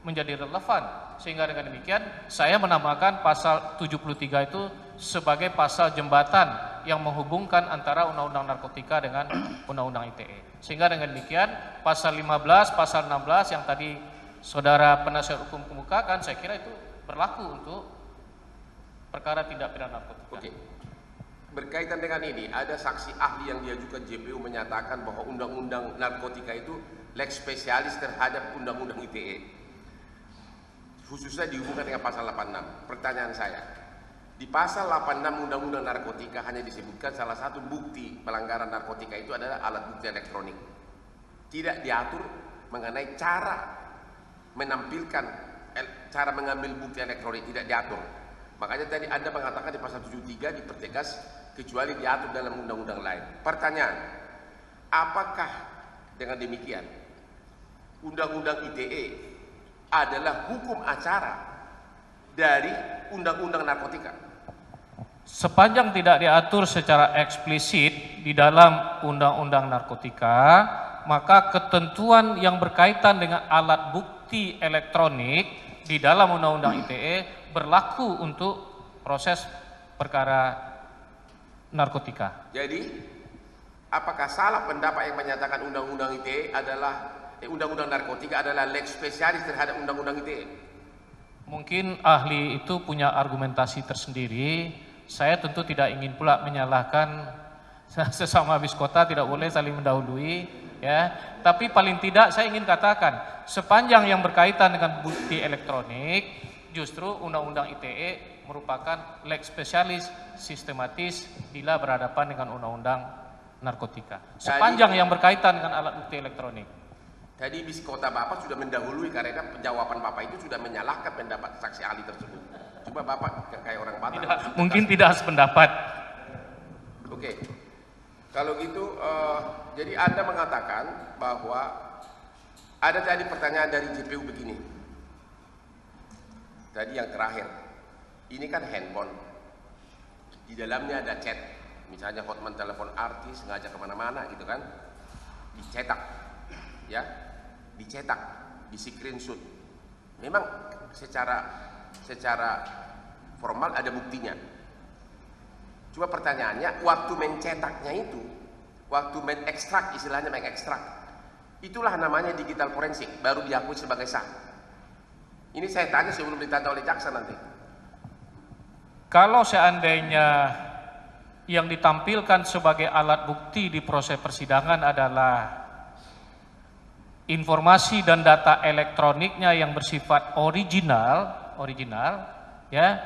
menjadi relevan. Sehingga dengan demikian saya menamakan pasal 73 itu sebagai pasal jembatan yang menghubungkan antara undang-undang narkotika dengan undang-undang ITE. Sehingga dengan demikian pasal 15, pasal 16 yang tadi saudara penasihat hukum kemukakan, saya kira itu berlaku untuk perkara tindak pidana narkotika. Oke. Berkaitan dengan ini, ada saksi ahli yang diajukan JPU menyatakan bahwa undang-undang narkotika itu lex spesialis terhadap undang-undang ITE, khususnya dihubungkan dengan pasal 86. Pertanyaan saya, di pasal 86 undang-undang narkotika hanya disebutkan salah satu bukti pelanggaran narkotika itu adalah alat bukti elektronik. Tidak diatur mengenai cara menampilkan, cara mengambil bukti elektronik, tidak diatur. Makanya tadi Anda mengatakan di pasal 73 dipertegas kecuali diatur dalam undang-undang lain. Pertanyaan, apakah dengan demikian undang-undang ITE adalah hukum acara dari undang-undang narkotika? Sepanjang tidak diatur secara eksplisit di dalam undang-undang narkotika, maka ketentuan yang berkaitan dengan alat bukti elektronik di dalam undang-undang ITE berlaku untuk proses perkara narkotika. Jadi, apakah salah pendapat yang menyatakan undang-undang ITE adalah undang-undang narkotika adalah lex spesialis terhadap undang-undang ITE? Mungkin ahli itu punya argumentasi tersendiri. Saya tentu tidak ingin pula menyalahkan sesama biskota, tidak boleh saling mendahului, ya. Tapi paling tidak saya ingin katakan, sepanjang yang berkaitan dengan bukti elektronik, justru undang-undang ITE merupakan lex spesialis sistematis bila berhadapan dengan undang-undang narkotika. Sepanjang yang berkaitan dengan alat bukti elektronik. Tadi biskota Bapak sudah mendahului karena jawaban Bapak itu sudah menyalahkan pendapat saksi ahli tersebut. Coba Bapak kayak orang Batak. Mungkin tidak sependapat. Oke. Kalau gitu, jadi Anda mengatakan bahwa ada tadi pertanyaan dari JPU begini. Tadi yang terakhir, ini kan handphone. Di dalamnya ada chat. Misalnya Hotman telepon artis, ngajak kemana-mana gitu kan. Dicetak. Ya, dicetak, di screenshot. Memang secara formal ada buktinya. Cuma pertanyaannya, waktu mencetaknya itu, waktu mengekstrak, istilahnya mengekstrak, Itulah namanya digital forensik, baru diakui sebagai sah. Ini saya tanya sebelum ditanya oleh jaksa nanti. Kalau seandainya yang ditampilkan sebagai alat bukti di proses persidangan adalah informasi dan data elektroniknya yang bersifat original, ya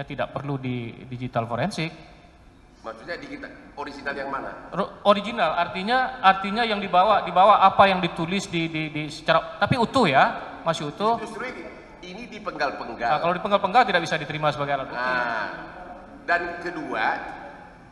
tidak perlu di digital forensik. Maksudnya digital original yang mana? Original artinya yang dibawa apa yang ditulis di secara, tapi utuh ya, masih utuh. Justru ini dipenggal-penggal. Nah, kalau dipenggal-penggal tidak bisa diterima sebagai alat bukti. Dan kedua,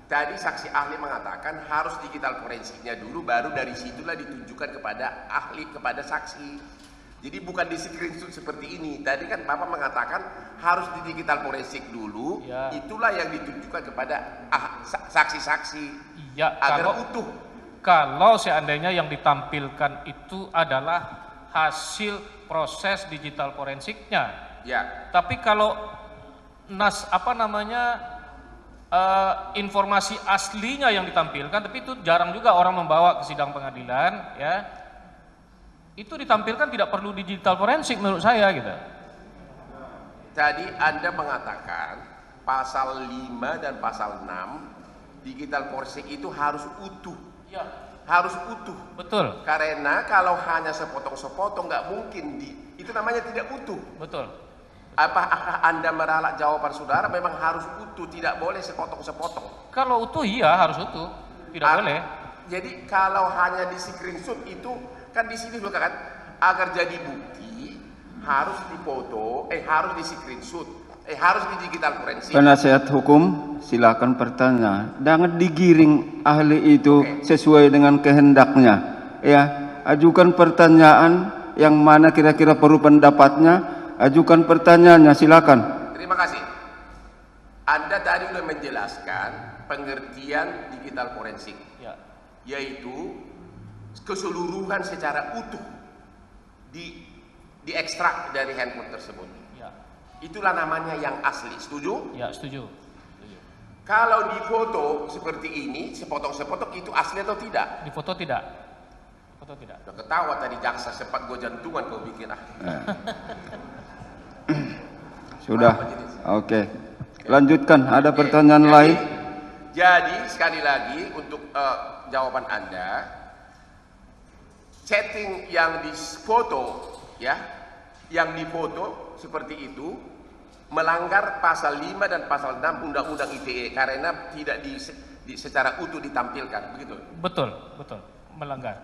tadi saksi ahli mengatakan harus digital forensiknya dulu, baru dari situlah ditunjukkan kepada ahli, kepada saksi. Jadi bukan di screenshot seperti ini. Tadi kan Bapak mengatakan harus di digital forensik dulu, ya. Itulah yang ditunjukkan kepada saksi-saksi, ya, agar utuh. Kalau seandainya yang ditampilkan itu adalah hasil proses digital forensiknya, ya. Tapi kalau informasi aslinya yang ditampilkan, tapi itu jarang juga orang membawa ke sidang pengadilan, ya. Itu ditampilkan tidak perlu digital forensik menurut saya gitu. Tadi Anda mengatakan pasal 5 dan pasal 6 digital forensik itu harus utuh. Ya. Harus utuh. Betul. Karena kalau hanya sepotong-sepotong nggak mungkin itu namanya tidak utuh. Betul. Apakah Anda meralat jawaban saudara memang harus utuh, tidak boleh sepotong-sepotong? Kalau utuh iya harus utuh, tidak boleh. Jadi kalau hanya di screenshot itu kan di sini juga kan, agar jadi bukti harus dipoto, harus di screenshot, harus di digital forensik. Penasihat hukum silakan bertanya, jangan digiring ahli itu sesuai dengan kehendaknya. Ya, ajukan pertanyaan yang mana kira-kira perlu pendapatnya, ajukan pertanyaannya, silakan. Terima kasih. Anda tadi sudah menjelaskan pengertian digital forensik, ya. Yaitu keseluruhan secara utuh diekstrak dari handphone tersebut. Ya. Itulah namanya yang asli. Setuju? Ya, setuju. Kalau di foto seperti ini, sepotong-sepotong, itu asli atau tidak? Di foto tidak. Foto tidak. Udah ketawa tadi jaksa, sempat gue jantungan kau bikin Sudah. Oke. Lanjutkan. Ada pertanyaan lain? Jadi sekali lagi untuk jawaban Anda, chatting yang difoto, ya, yang difoto seperti itu melanggar pasal 5 dan pasal 6 Undang-Undang ITE karena tidak secara utuh ditampilkan, begitu? Betul, melanggar.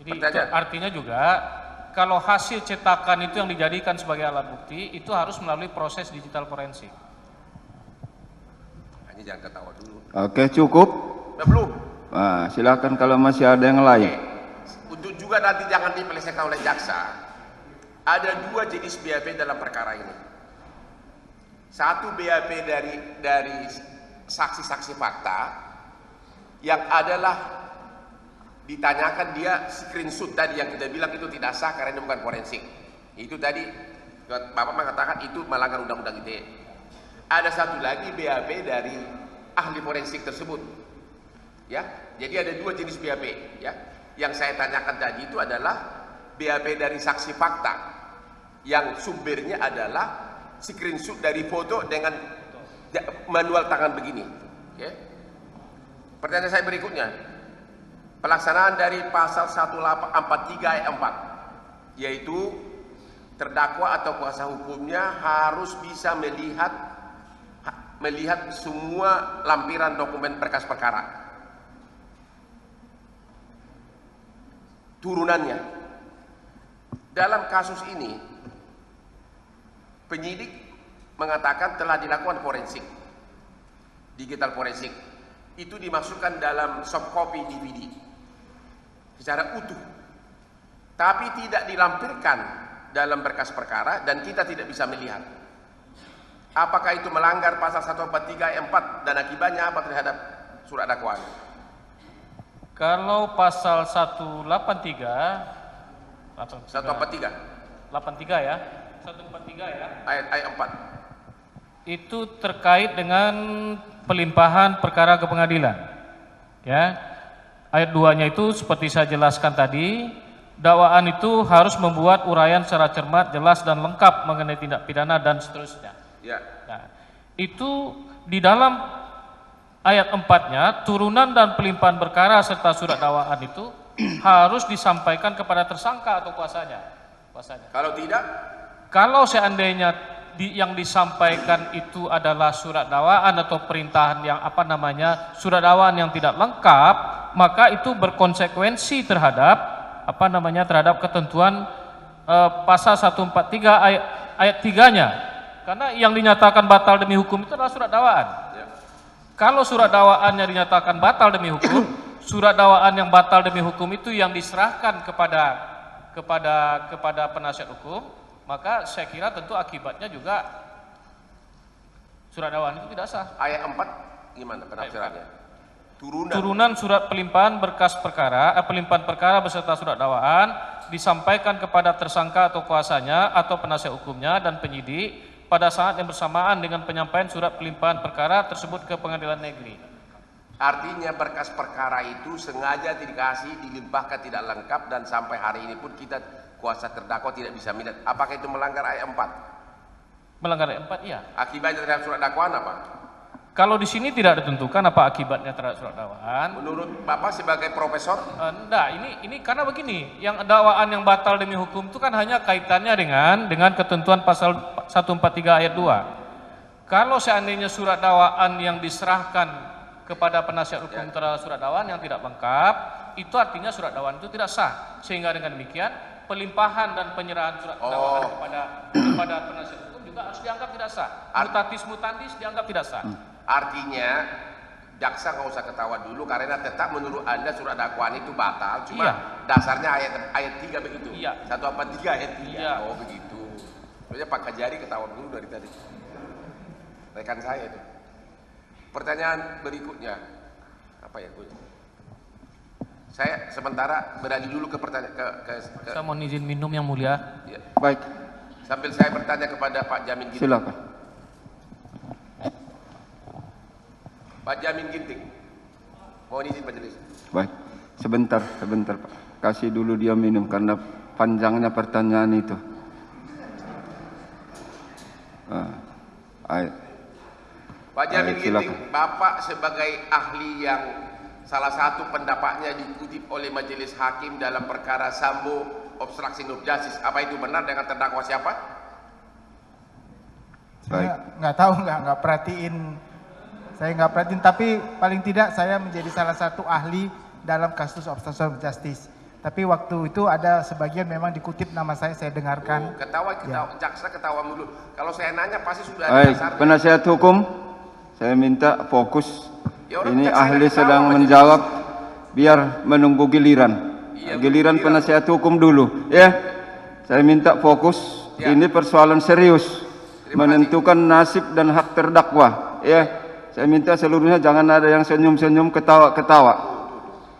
Jadi itu artinya juga kalau hasil cetakan itu yang dijadikan sebagai alat bukti itu harus melalui proses digital forensik. Hanya jangan ketawa dulu. Oke, cukup. Belum. Nah, silakan kalau masih ada yang lain. Untuk juga nanti jangan dipelesetkan oleh jaksa. Ada 2 jenis BAP dalam perkara ini. Satu BAP dari saksi-saksi fakta yang adalah ditanyakan dia screenshot tadi yang kita bilang itu tidak sah karena itu bukan forensik. Itu tadi Bapak mengatakan itu melanggar Undang-Undang ITE. Ada satu lagi BAP dari ahli forensik tersebut. Ya, jadi ada 2 jenis BAP, ya. Yang saya tanyakan tadi itu adalah BAP dari saksi fakta yang sumbernya adalah screenshot dari foto dengan manual tangan begini. Okay. Pertanyaan saya berikutnya, pelaksanaan dari pasal 1843 ayat 4, yaitu terdakwa atau kuasa hukumnya harus bisa melihat semua lampiran dokumen berkas perkara, turunannya. Dalam kasus ini penyidik mengatakan telah dilakukan forensik, digital forensik. Itu dimasukkan dalam soft copy DVD secara utuh, tapi tidak dilampirkan dalam berkas perkara dan kita tidak bisa melihat. Apakah itu melanggar pasal 143 ayat 4 dan akibatnya apa terhadap surat dakwaan? Kalau pasal 183 ya, 143 ya, ayat 4 itu terkait dengan pelimpahan perkara ke pengadilan, ya. Ayat 2-nya itu seperti saya jelaskan tadi, dakwaan itu harus membuat uraian secara cermat, jelas dan lengkap mengenai tindak pidana dan seterusnya. Ya. Nah, itu di dalam ayat 4-nya, turunan dan pelimpahan perkara serta surat dakwaan itu harus disampaikan kepada tersangka atau kuasanya. Kalau tidak, kalau seandainya yang disampaikan itu adalah surat dakwaan atau perintahan yang surat dakwaan yang tidak lengkap, maka itu berkonsekuensi terhadap terhadap ketentuan pasal 143 ayat 3-nya. Karena yang dinyatakan batal demi hukum itu adalah surat dakwaan. ya. Kalau surat dakwaannya dinyatakan batal demi hukum, surat dakwaan yang batal demi hukum itu yang diserahkan kepada penasihat hukum, maka saya kira tentu akibatnya juga surat dakwaan itu tidak sah. Ayat 4 gimana penafsirannya? Turunan surat pelimpahan berkas perkara, pelimpahan perkara beserta surat dakwaan disampaikan kepada tersangka atau kuasanya atau penasihat hukumnya dan penyidik pada saat yang bersamaan dengan penyampaian surat pelimpahan perkara tersebut ke pengadilan negeri. Artinya berkas perkara itu sengaja dikasih, dilimpahkan tidak lengkap, dan sampai hari ini pun kita kuasa terdakwa tidak bisa melihat. Apakah itu melanggar ayat 4? Melanggar ayat 4, iya. Akibatnya terhadap surat dakwaan apa? Kalau di sini tidak ditentukan apa akibatnya terhadap surat dakwaan. Menurut Bapak sebagai profesor? Enggak, ini karena begini, yang dakwaan yang batal demi hukum itu kan hanya kaitannya dengan ketentuan pasal 143 ayat 2. Kalau seandainya surat dakwaan yang diserahkan kepada penasihat hukum terhadap surat dakwaan yang tidak lengkap, itu artinya surat dakwaan itu tidak sah. Sehingga dengan demikian pelimpahan dan penyerahan surat dakwaan kepada penasihat hukum juga harus dianggap tidak sah. Mutatis mutandis dianggap tidak sah. Artinya jaksa nggak usah ketawa dulu karena tetap menurut Anda surat dakwaan itu batal. Cuma dasarnya ayat 3 begitu. Iya. 143 ayat 3. Iya. Oh begitu. Soalnya Pak Kajari ketawa dulu dari tadi. Rekan saya itu. Pertanyaan berikutnya apa ya? Saya sementara beralih dulu ke pertanyaan Saya mohon izin minum yang mulia. Ya. Baik, Sambil saya bertanya kepada Pak Jamin Ginting. silakan. Pak Jamin Ginting, mohon izin majelis. Baik, sebentar Pak. Kasih dulu dia minum karena panjangnya pertanyaan itu. Pak Jamin silakan. Ginting, Bapak sebagai ahli yang salah satu pendapatnya dikutip oleh majelis hakim dalam perkara Sambo obstruction of justice, apa itu benar dengan terdakwa siapa? Saya nggak tahu, nggak perhatiin. Saya nggak perhatiin, tapi paling tidak saya menjadi salah satu ahli dalam kasus obstruction of justice. Tapi waktu itu ada sebagian memang dikutip nama saya dengarkan. Jaksa ketawa mulu. Kalau saya nanya pasti sudah ada dasarnya. Penasihat hukum, saya minta fokus. Ya, orang Ini jaksa ahli ketawa sedang majelis. menjawab, biar menunggu giliran. Iya, Giliran giliran. penasihat hukum dulu, ya. Saya minta fokus. Ya. Ini persoalan serius, Terima menentukan nasib dan hak terdakwa, ya. Saya minta seluruhnya jangan ada yang senyum-senyum, ketawa-ketawa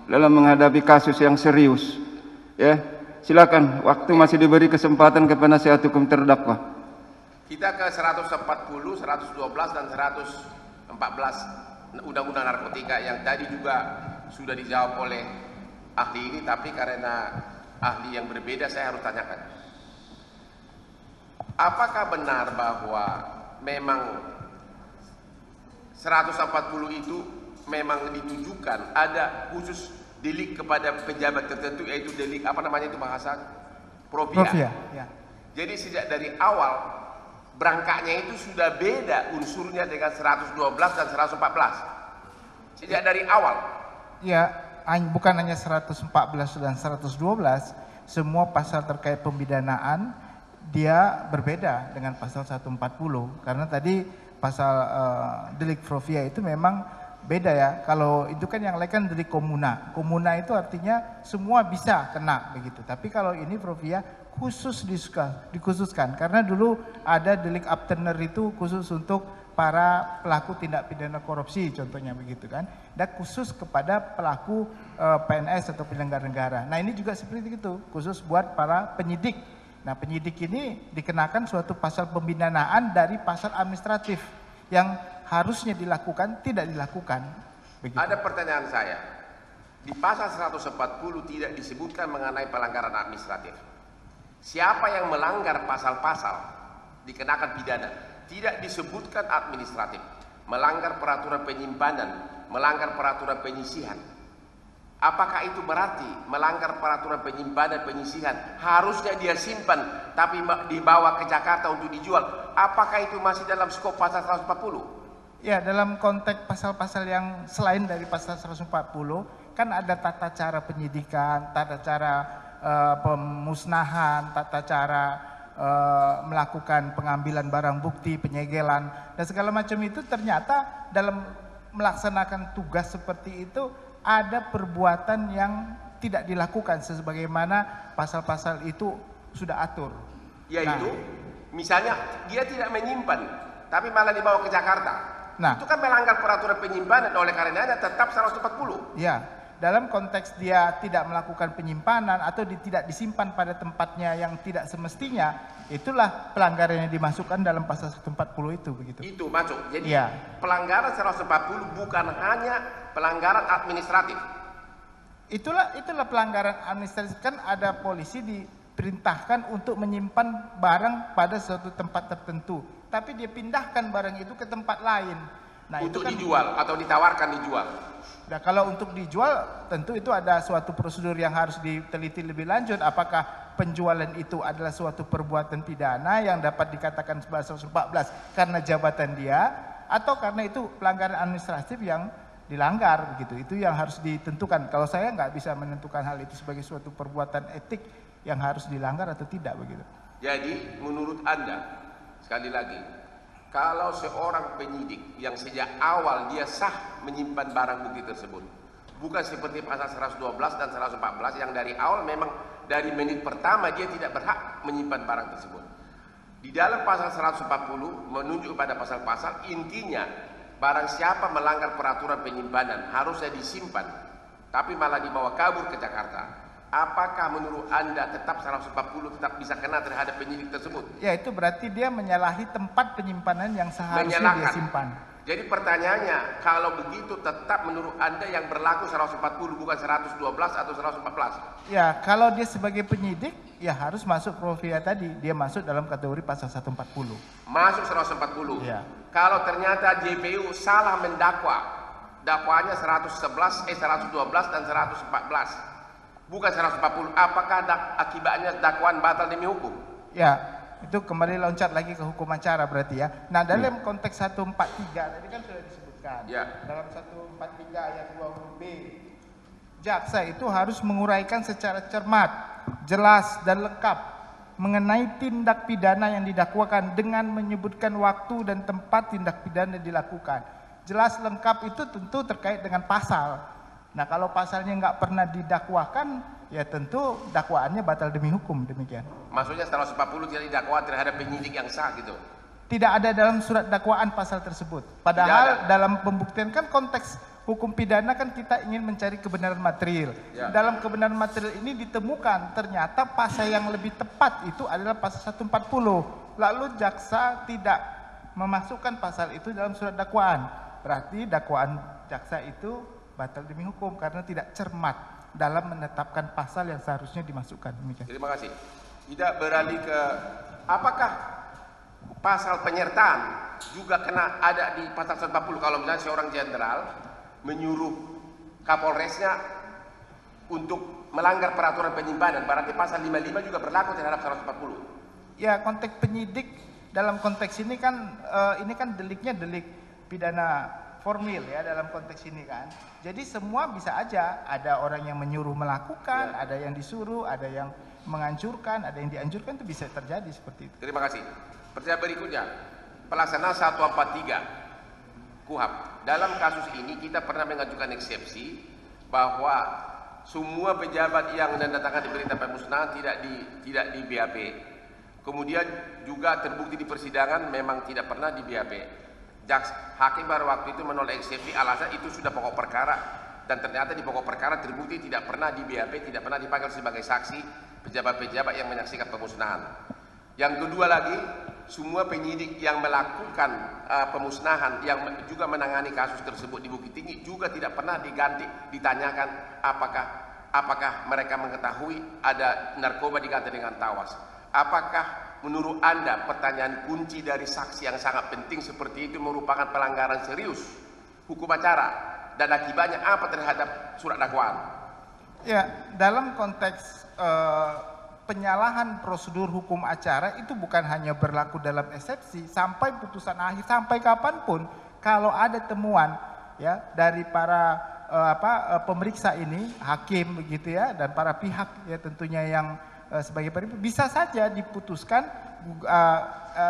dalam menghadapi kasus yang serius, ya. Silakan, waktu masih diberi kesempatan ke penasihat hukum terdakwa. Kita ke 140, 112 dan 114 Undang-Undang Narkotika yang tadi juga sudah dijawab oleh ahli ini, tapi karena ahli yang berbeda saya harus tanyakan. Apakah benar bahwa memang 140 itu memang ditujukan ada khusus delik kepada pejabat tertentu, yaitu delik apa namanya itu bahasa profia. Ya. Jadi sejak dari awal berangkatnya itu sudah beda unsurnya dengan 112 dan 114. Sejak dari awal. Ya, bukan hanya 114 dan 112, semua pasal terkait pemidanaan dia berbeda dengan pasal 140, karena tadi pasal delik profia itu memang beda ya. Kalau itu kan yang lain kan delik komuna. Komuna itu artinya semua bisa kena begitu. Tapi kalau ini profia khusus dikhususkan karena dulu ada delik abtener itu khusus untuk para pelaku tindak pidana korupsi contohnya begitu kan. Dan khusus kepada pelaku PNS atau penyelenggara negara. Nah, ini juga seperti itu, khusus buat para penyidik. Nah, penyidik ini dikenakan suatu pasal pemidanaan dari pasal administratif yang harusnya dilakukan tidak dilakukan. Begitu. Ada pertanyaan saya. Di pasal 140 tidak disebutkan mengenai pelanggaran administratif. Siapa yang melanggar pasal-pasal dikenakan pidana. Tidak disebutkan administratif. Melanggar peraturan penyimpanan, melanggar peraturan penyisihan. Apakah itu berarti melanggar peraturan penyimpanan penyisihan harusnya dia simpan tapi dibawa ke Jakarta untuk dijual? Apakah itu masih dalam skop pasal 140? Ya, dalam konteks pasal-pasal yang selain dari pasal 140 kan ada tata cara penyidikan, tata cara pemusnahan, tata cara melakukan pengambilan barang bukti, penyegelan dan segala macam itu. Ternyata dalam melaksanakan tugas seperti itu ada perbuatan yang tidak dilakukan sebagaimana pasal-pasal itu sudah atur. Yaitu misalnya dia tidak menyimpan tapi malah dibawa ke Jakarta. Itu kan melanggar peraturan penyimpanan, oleh karenanya tetap 140. Ya, dalam konteks dia tidak melakukan penyimpanan atau tidak disimpan pada tempatnya yang tidak semestinya, itulah pelanggaran yang dimasukkan dalam pasal 140 itu, begitu. Itu masuk. Jadi pelanggaran 140 bukan hanya pelanggaran administratif. Itulah pelanggaran administratif. Kan ada polisi diperintahkan untuk menyimpan barang pada suatu tempat tertentu, tapi dia pindahkan barang itu ke tempat lain. Nah, untuk itu kan dijual atau ditawarkan dijual. Nah, kalau untuk dijual tentu itu ada suatu prosedur yang harus diteliti lebih lanjut. Apakah penjualan itu adalah suatu perbuatan pidana yang dapat dikatakan pasal 114 karena jabatan dia, atau karena itu pelanggaran administratif yang dilanggar, begitu. Itu yang harus ditentukan. Kalau saya nggak bisa menentukan hal itu sebagai suatu perbuatan etik yang harus dilanggar atau tidak, begitu. Jadi menurut Anda, sekali lagi, kalau seorang penyidik yang sejak awal dia sah menyimpan barang bukti tersebut, bukan seperti pasal 112 dan 114 yang dari awal memang dari menit pertama dia tidak berhak menyimpan barang tersebut. Di dalam pasal 140 menunjuk pada pasal-pasal, intinya barang siapa melanggar peraturan penyimpanan harusnya disimpan tapi malah dibawa kabur ke Jakarta. Apakah menurut Anda tetap 140 tetap bisa kena terhadap penyidik tersebut? Ya, itu berarti dia menyalahi tempat penyimpanan yang seharusnya dia simpan. Jadi pertanyaannya, kalau begitu tetap menurut Anda yang berlaku 140 bukan 112 atau 114? Ya, kalau dia sebagai penyidik ya harus masuk profil tadi, dia masuk dalam kategori pasal 140. Masuk 140. Ya. Kalau ternyata JPU salah mendakwa, dakwanya 112 dan 114. Bukan 140, apakah akibatnya dakwaan batal demi hukum? Ya, itu kembali loncat lagi ke hukum acara berarti ya. Nah, dalam konteks 143 tadi kan sudah disebutkan. Ya. Dalam 143 ayat 2 huruf B, jaksa itu harus menguraikan secara cermat, jelas dan lengkap mengenai tindak pidana yang didakwakan dengan menyebutkan waktu dan tempat tindak pidana dilakukan. Jelas lengkap itu tentu terkait dengan pasal. Nah, kalau pasalnya nggak pernah didakwakan, ya tentu dakwaannya batal demi hukum, demikian. Maksudnya 140 tidak didakwa terhadap penyidik yang sah gitu? Tidak ada dalam surat dakwaan pasal tersebut. Padahal dalam pembuktian kan konteks hukum pidana kan kita ingin mencari kebenaran material. Ya. Dalam kebenaran material ini ditemukan ternyata pasal yang lebih tepat itu adalah pasal 140. Lalu jaksa tidak memasukkan pasal itu dalam surat dakwaan. Berarti dakwaan jaksa itu batal demi hukum karena tidak cermat dalam menetapkan pasal yang seharusnya dimasukkan. Demikian. Terima kasih. Tidak beralih ke apakah pasal penyertaan juga kena ada di pasal 140 kalau misalnya seorang jenderal menyuruh Kapolresnya untuk melanggar peraturan penyimpanan, berarti pasal 55 juga berlaku terhadap 140. Ya, konteks penyidik dalam konteks ini kan deliknya delik pidana formil ya dalam konteks ini kan. Jadi semua bisa aja, ada orang yang menyuruh melakukan, ada yang disuruh, ada yang menghancurkan, ada yang dianjurkan, itu bisa terjadi seperti itu. Terima kasih. Pertanyaan berikutnya, pelaksanaan 143 KUHP. Dalam kasus ini kita pernah mengajukan eksepsi bahwa semua pejabat yang menandatangani perintah pemusnahan tidak di BAP. Kemudian juga terbukti di persidangan memang tidak pernah di BAP. Hakim pada waktu itu menolak eksepsi, alasan itu sudah pokok perkara, dan ternyata di pokok perkara terbukti tidak pernah di BAP, tidak pernah dipanggil sebagai saksi pejabat-pejabat yang menyaksikan pemusnahan. Yang kedua lagi, semua penyidik yang melakukan pemusnahan, yang juga menangani kasus tersebut di Bukit Tinggi juga tidak pernah ditanyakan apakah mereka mengetahui ada narkoba diganti dengan tawas. Apakah menurut Anda pertanyaan kunci dari saksi yang sangat penting seperti itu merupakan pelanggaran serius hukum acara dan akibatnya apa terhadap surat dakwaan? Ya, dalam konteks penyalahan prosedur hukum acara itu bukan hanya berlaku dalam eksepsi, sampai putusan akhir, sampai kapanpun kalau ada temuan ya dari para pemeriksa ini, hakim begitu ya, dan para pihak ya tentunya yang sebagai pemeriksa, bisa saja diputuskan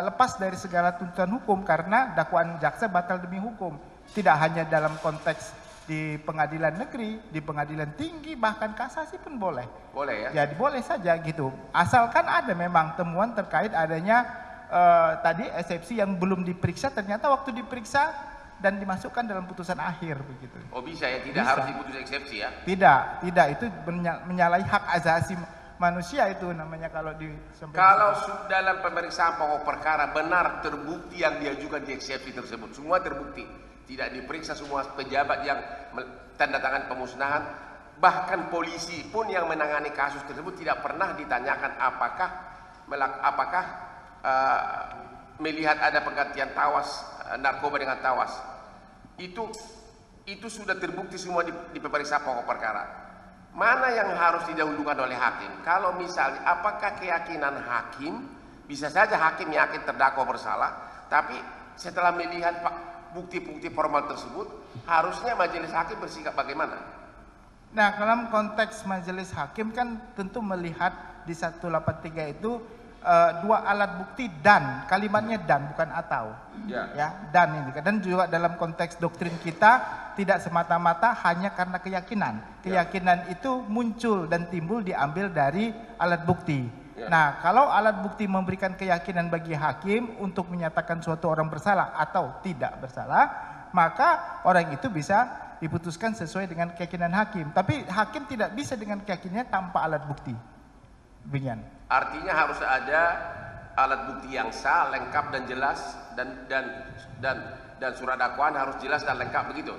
lepas dari segala tuntutan hukum karena dakwaan jaksa batal demi hukum. Tidak hanya dalam konteks di pengadilan negeri, di pengadilan tinggi, bahkan kasasi pun boleh. Boleh ya? Jadi boleh saja gitu. Asalkan ada memang temuan terkait adanya tadi eksepsi yang belum diperiksa, ternyata waktu diperiksa dan dimasukkan dalam putusan akhir begitu. Oh bisa ya, tidak Bisa. harus diputus eksepsi ya? Tidak, itu menyalahi hak asasi manusia itu namanya kalau di Kalau dalam pemeriksaan pokok perkara benar terbukti yang diajukan di eksepsi tersebut, semua terbukti, tidak diperiksa semua pejabat yang tanda tangan pemusnahan, bahkan polisi pun yang menangani kasus tersebut tidak pernah ditanyakan apakah melihat ada penggantian tawas narkoba dengan tawas. Itu sudah terbukti semua di pemeriksaan pokok perkara. Mana yang harus didahulukan oleh hakim? Kalau misalnya apakah keyakinan hakim, bisa saja hakim yakin terdakwa bersalah, tapi setelah melihat bukti-bukti formal tersebut, harusnya majelis hakim bersikap bagaimana? Nah, dalam konteks majelis hakim kan tentu melihat di 183 itu dua alat bukti dan, kalimatnya dan bukan atau. Ya, dan ini. Dan juga dalam konteks doktrin kita tidak semata-mata hanya karena keyakinan. Keyakinan itu muncul dan timbul diambil dari alat bukti. Nah, kalau alat bukti memberikan keyakinan bagi hakim untuk menyatakan suatu orang bersalah atau tidak bersalah, maka orang itu bisa diputuskan sesuai dengan keyakinan hakim. Tapi hakim tidak bisa dengan keyakinannya tanpa alat bukti. Demikian. Artinya harus ada alat bukti yang sah, lengkap dan jelas, dan surat dakwaan harus jelas dan lengkap begitu.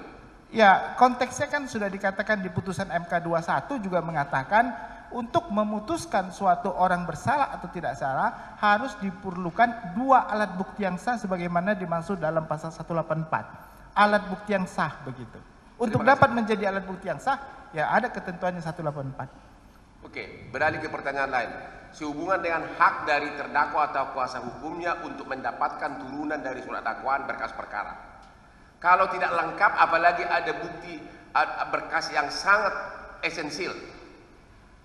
Ya, konteksnya kan sudah dikatakan di putusan MK 21 juga mengatakan untuk memutuskan suatu orang bersalah atau tidak salah harus diperlukan dua alat bukti yang sah sebagaimana dimaksud dalam pasal 184. Alat bukti yang sah begitu. Untuk dapat menjadi alat bukti yang sah, ya ada ketentuannya 184. Oke, beralih ke pertanyaan lain. Sehubungan dengan hak dari terdakwa atau kuasa hukumnya untuk mendapatkan turunan dari surat dakwaan berkas perkara. Kalau tidak lengkap, apalagi ada bukti berkas yang sangat esensial,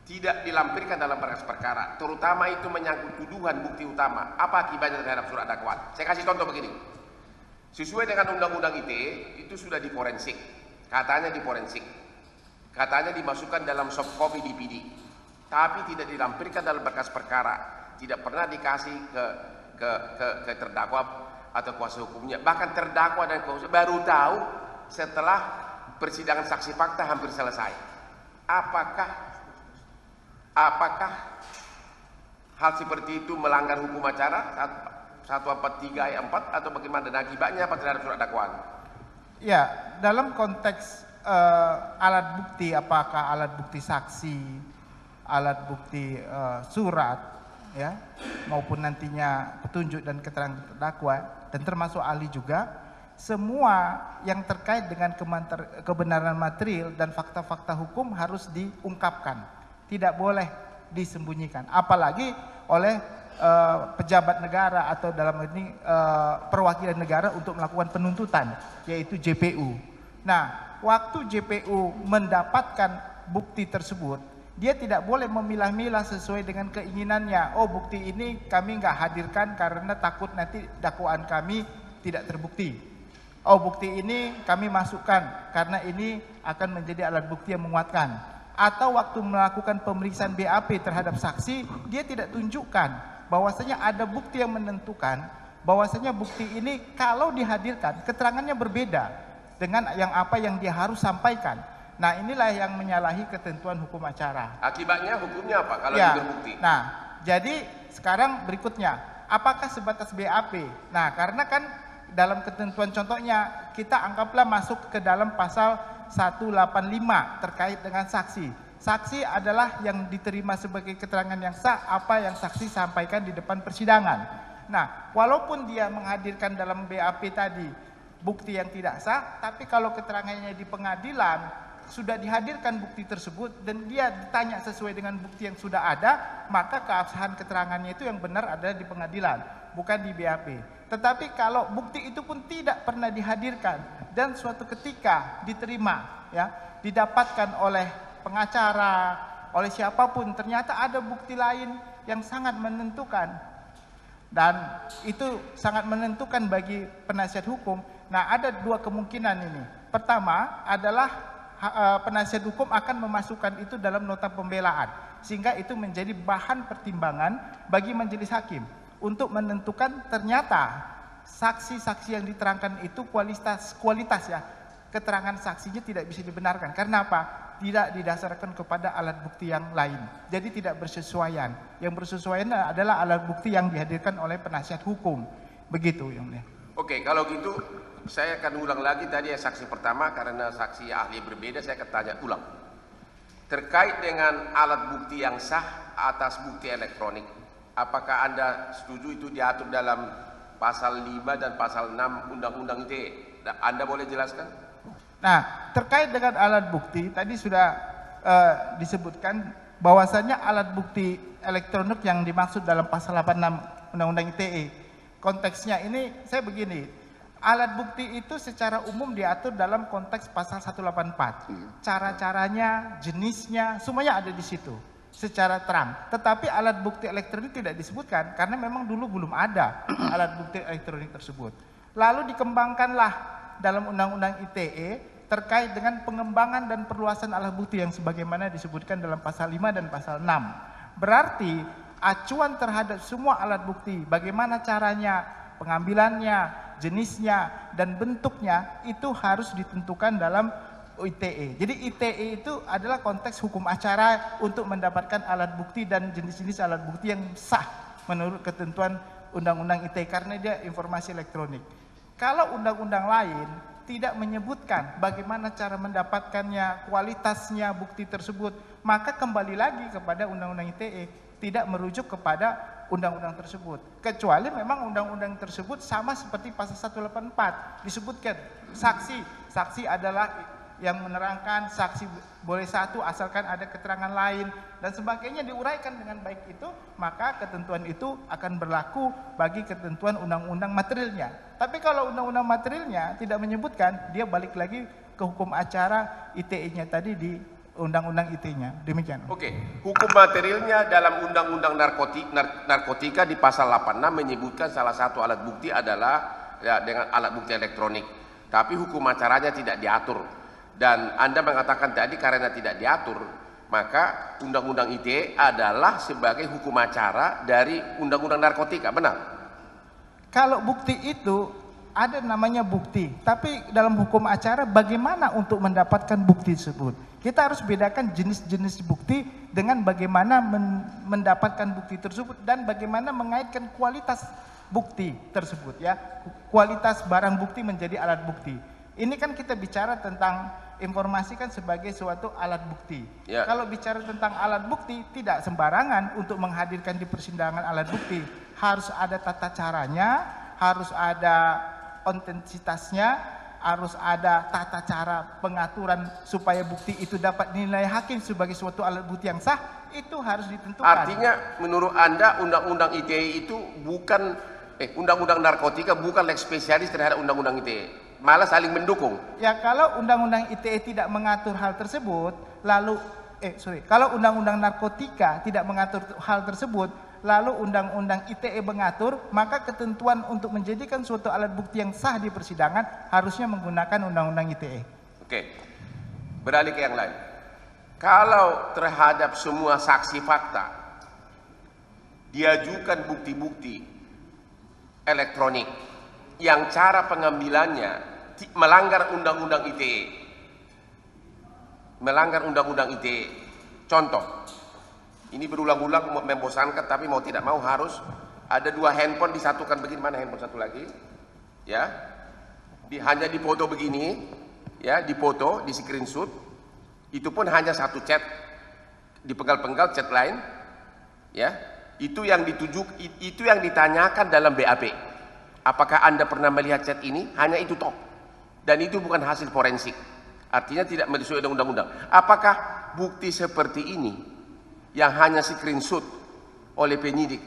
tidak dilampirkan dalam berkas perkara, terutama itu menyangkut tuduhan bukti utama, apa akibatnya terhadap surat dakwaan? Saya kasih contoh begini. Sesuai dengan Undang-Undang ITE, itu sudah diforensik. Katanya diforensik. Katanya dimasukkan dalam soft copy DPD. Tapi tidak dilampirkan dalam berkas perkara, tidak pernah dikasih ke terdakwa atau kuasa hukumnya. Bahkan terdakwa dan kuasa baru tahu setelah persidangan saksi fakta hampir selesai. Apakah hal seperti itu melanggar hukum acara 143 ayat 4 atau bagaimana, dan akibatnya apa terhadap surat dakwaan? Ya, dalam konteks alat bukti, apakah alat bukti saksi, alat bukti surat, ya, maupun nantinya petunjuk dan keterangan terdakwa, dan termasuk ahli juga, semua yang terkait dengan kebenaran material dan fakta-fakta hukum harus diungkapkan, tidak boleh disembunyikan, apalagi oleh pejabat negara atau dalam ini perwakilan negara untuk melakukan penuntutan, yaitu JPU. Nah, waktu JPU mendapatkan bukti tersebut, dia tidak boleh memilah-milah sesuai dengan keinginannya. Oh, bukti ini kami nggak hadirkan karena takut nanti dakwaan kami tidak terbukti. Oh, bukti ini kami masukkan karena ini akan menjadi alat bukti yang menguatkan. Atau waktu melakukan pemeriksaan BAP terhadap saksi, dia tidak tunjukkan bahwasanya ada bukti yang menentukan bahwasanya bukti ini kalau dihadirkan keterangannya berbeda dengan apa yang dia harus sampaikan. Nah, inilah yang menyalahi ketentuan hukum acara. Akibatnya hukumnya apa kalau Ya, terbukti? nah, jadi sekarang berikutnya, apakah sebatas BAP? Nah, karena kan dalam ketentuan contohnya kita anggaplah masuk ke dalam pasal 185 terkait dengan saksi. Saksi adalah yang diterima sebagai keterangan yang sah apa yang saksi sampaikan di depan persidangan. Nah, walaupun dia menghadirkan dalam BAP tadi bukti yang tidak sah, tapi kalau keterangannya di pengadilan sudah dihadirkan bukti tersebut dan dia ditanya sesuai dengan bukti yang sudah ada, maka keabsahan keterangannya itu yang benar adalah di pengadilan, bukan di BAP. Tetapi kalau bukti itu pun tidak pernah dihadirkan dan suatu ketika diterima, ya, didapatkan oleh pengacara, oleh siapapun, ternyata ada bukti lain yang sangat menentukan, dan itu sangat menentukan bagi penasihat hukum. Nah, ada dua kemungkinan ini. Pertama adalah penasihat hukum akan memasukkan itu dalam nota pembelaan, sehingga itu menjadi bahan pertimbangan bagi majelis hakim untuk menentukan ternyata saksi-saksi yang diterangkan itu kualitas ya, keterangan saksinya tidak bisa dibenarkan. Karena apa? Tidak didasarkan kepada alat bukti yang lain, jadi tidak bersesuaian. Yang bersesuaian adalah alat bukti yang dihadirkan oleh penasihat hukum. Begitu, Yang Mulia. Oke, kalau gitu saya akan ulang lagi tadi ya saksi pertama, karena saksi ahli berbeda, saya akan tanya ulang. Terkait dengan alat bukti yang sah atas bukti elektronik, apakah Anda setuju itu diatur dalam pasal 5 dan pasal 6 Undang-Undang ITE? Anda boleh jelaskan? Nah, terkait dengan alat bukti, tadi sudah disebutkan bahwasannya alat bukti elektronik yang dimaksud dalam pasal 86 Undang-Undang ITE. Konteksnya ini saya begini, alat bukti itu secara umum diatur dalam konteks pasal 184. Cara-caranya, jenisnya, semuanya ada di situ secara terang. Tetapi alat bukti elektronik tidak disebutkan karena memang dulu belum ada alat bukti elektronik tersebut. Lalu dikembangkanlah dalam Undang-Undang ITE terkait dengan pengembangan dan perluasan alat bukti yang sebagaimana disebutkan dalam pasal 5 dan pasal 6. Berarti acuan terhadap semua alat bukti, bagaimana caranya, pengambilannya, jenisnya, dan bentuknya itu harus ditentukan dalam ITE. Jadi ITE itu adalah konteks hukum acara untuk mendapatkan alat bukti dan jenis-jenis alat bukti yang sah menurut ketentuan Undang-Undang ITE karena dia informasi elektronik. Kalau undang-undang lain tidak menyebutkan bagaimana cara mendapatkannya, kualitasnya bukti tersebut, maka kembali lagi kepada Undang-Undang ITE, tidak merujuk kepada undang-undang tersebut. Kecuali memang undang-undang tersebut sama seperti pasal 184 disebutkan saksi adalah yang menerangkan, saksi boleh satu asalkan ada keterangan lain dan sebagainya diuraikan dengan baik itu, maka ketentuan itu akan berlaku bagi ketentuan undang-undang materialnya. Tapi kalau undang-undang materialnya tidak menyebutkan, dia balik lagi ke hukum acara ITE-nya tadi di Undang-Undang ITE-nya. Demikian. Oke, hukum materialnya dalam Undang-Undang Narkotika di pasal 86 menyebutkan salah satu alat bukti adalah ya, dengan alat bukti elektronik. Tapi hukum acaranya tidak diatur. Dan Anda mengatakan tadi karena tidak diatur, maka Undang-Undang ITE adalah sebagai hukum acara dari Undang-Undang Narkotika, benar? Kalau bukti itu ada namanya bukti, tapi dalam hukum acara bagaimana untuk mendapatkan bukti tersebut? Kita harus bedakan jenis-jenis bukti dengan bagaimana mendapatkan bukti tersebut dan bagaimana mengaitkan kualitas bukti tersebut, ya. Kualitas barang bukti menjadi alat bukti. Ini kan kita bicara tentang informasi kan sebagai suatu alat bukti. Ya. Kalau bicara tentang alat bukti, tidak sembarangan untuk menghadirkan di persidangan alat bukti. Harus ada tata caranya, harus ada otentisitasnya, harus ada tata cara pengaturan supaya bukti itu dapat dinilai hakim sebagai suatu alat bukti yang sah, itu harus ditentukan. Artinya menurut Anda Undang-Undang ITE itu bukan Undang-Undang Narkotika bukan leg spesialis terhadap Undang-Undang ITE, malah saling mendukung. Ya, kalau Undang-Undang ITE tidak mengatur hal tersebut, lalu kalau Undang-Undang Narkotika tidak mengatur hal tersebut, lalu Undang-Undang ITE mengatur, maka ketentuan untuk menjadikan suatu alat bukti yang sah di persidangan harusnya menggunakan Undang-Undang ITE. Oke, beralih ke yang lain. Kalau terhadap semua saksi fakta diajukan bukti-bukti elektronik yang cara pengambilannya melanggar Undang-Undang ITE, melanggar Undang-Undang ITE, contoh, ini berulang-ulang membosankan tapi mau tidak mau harus ada 2 handphone disatukan begini, mana handphone satu lagi? Ya, hanya dipoto begini, ya, dipoto, di screenshot, itu pun hanya satu chat, dipenggal-penggal chat lain, ya, itu yang ditanyakan dalam BAP. Apakah Anda pernah melihat chat ini? Hanya itu toh, dan itu bukan hasil forensik, artinya tidak sesuai dengan undang-undang. Apakah bukti seperti ini yang hanya screenshot oleh penyidik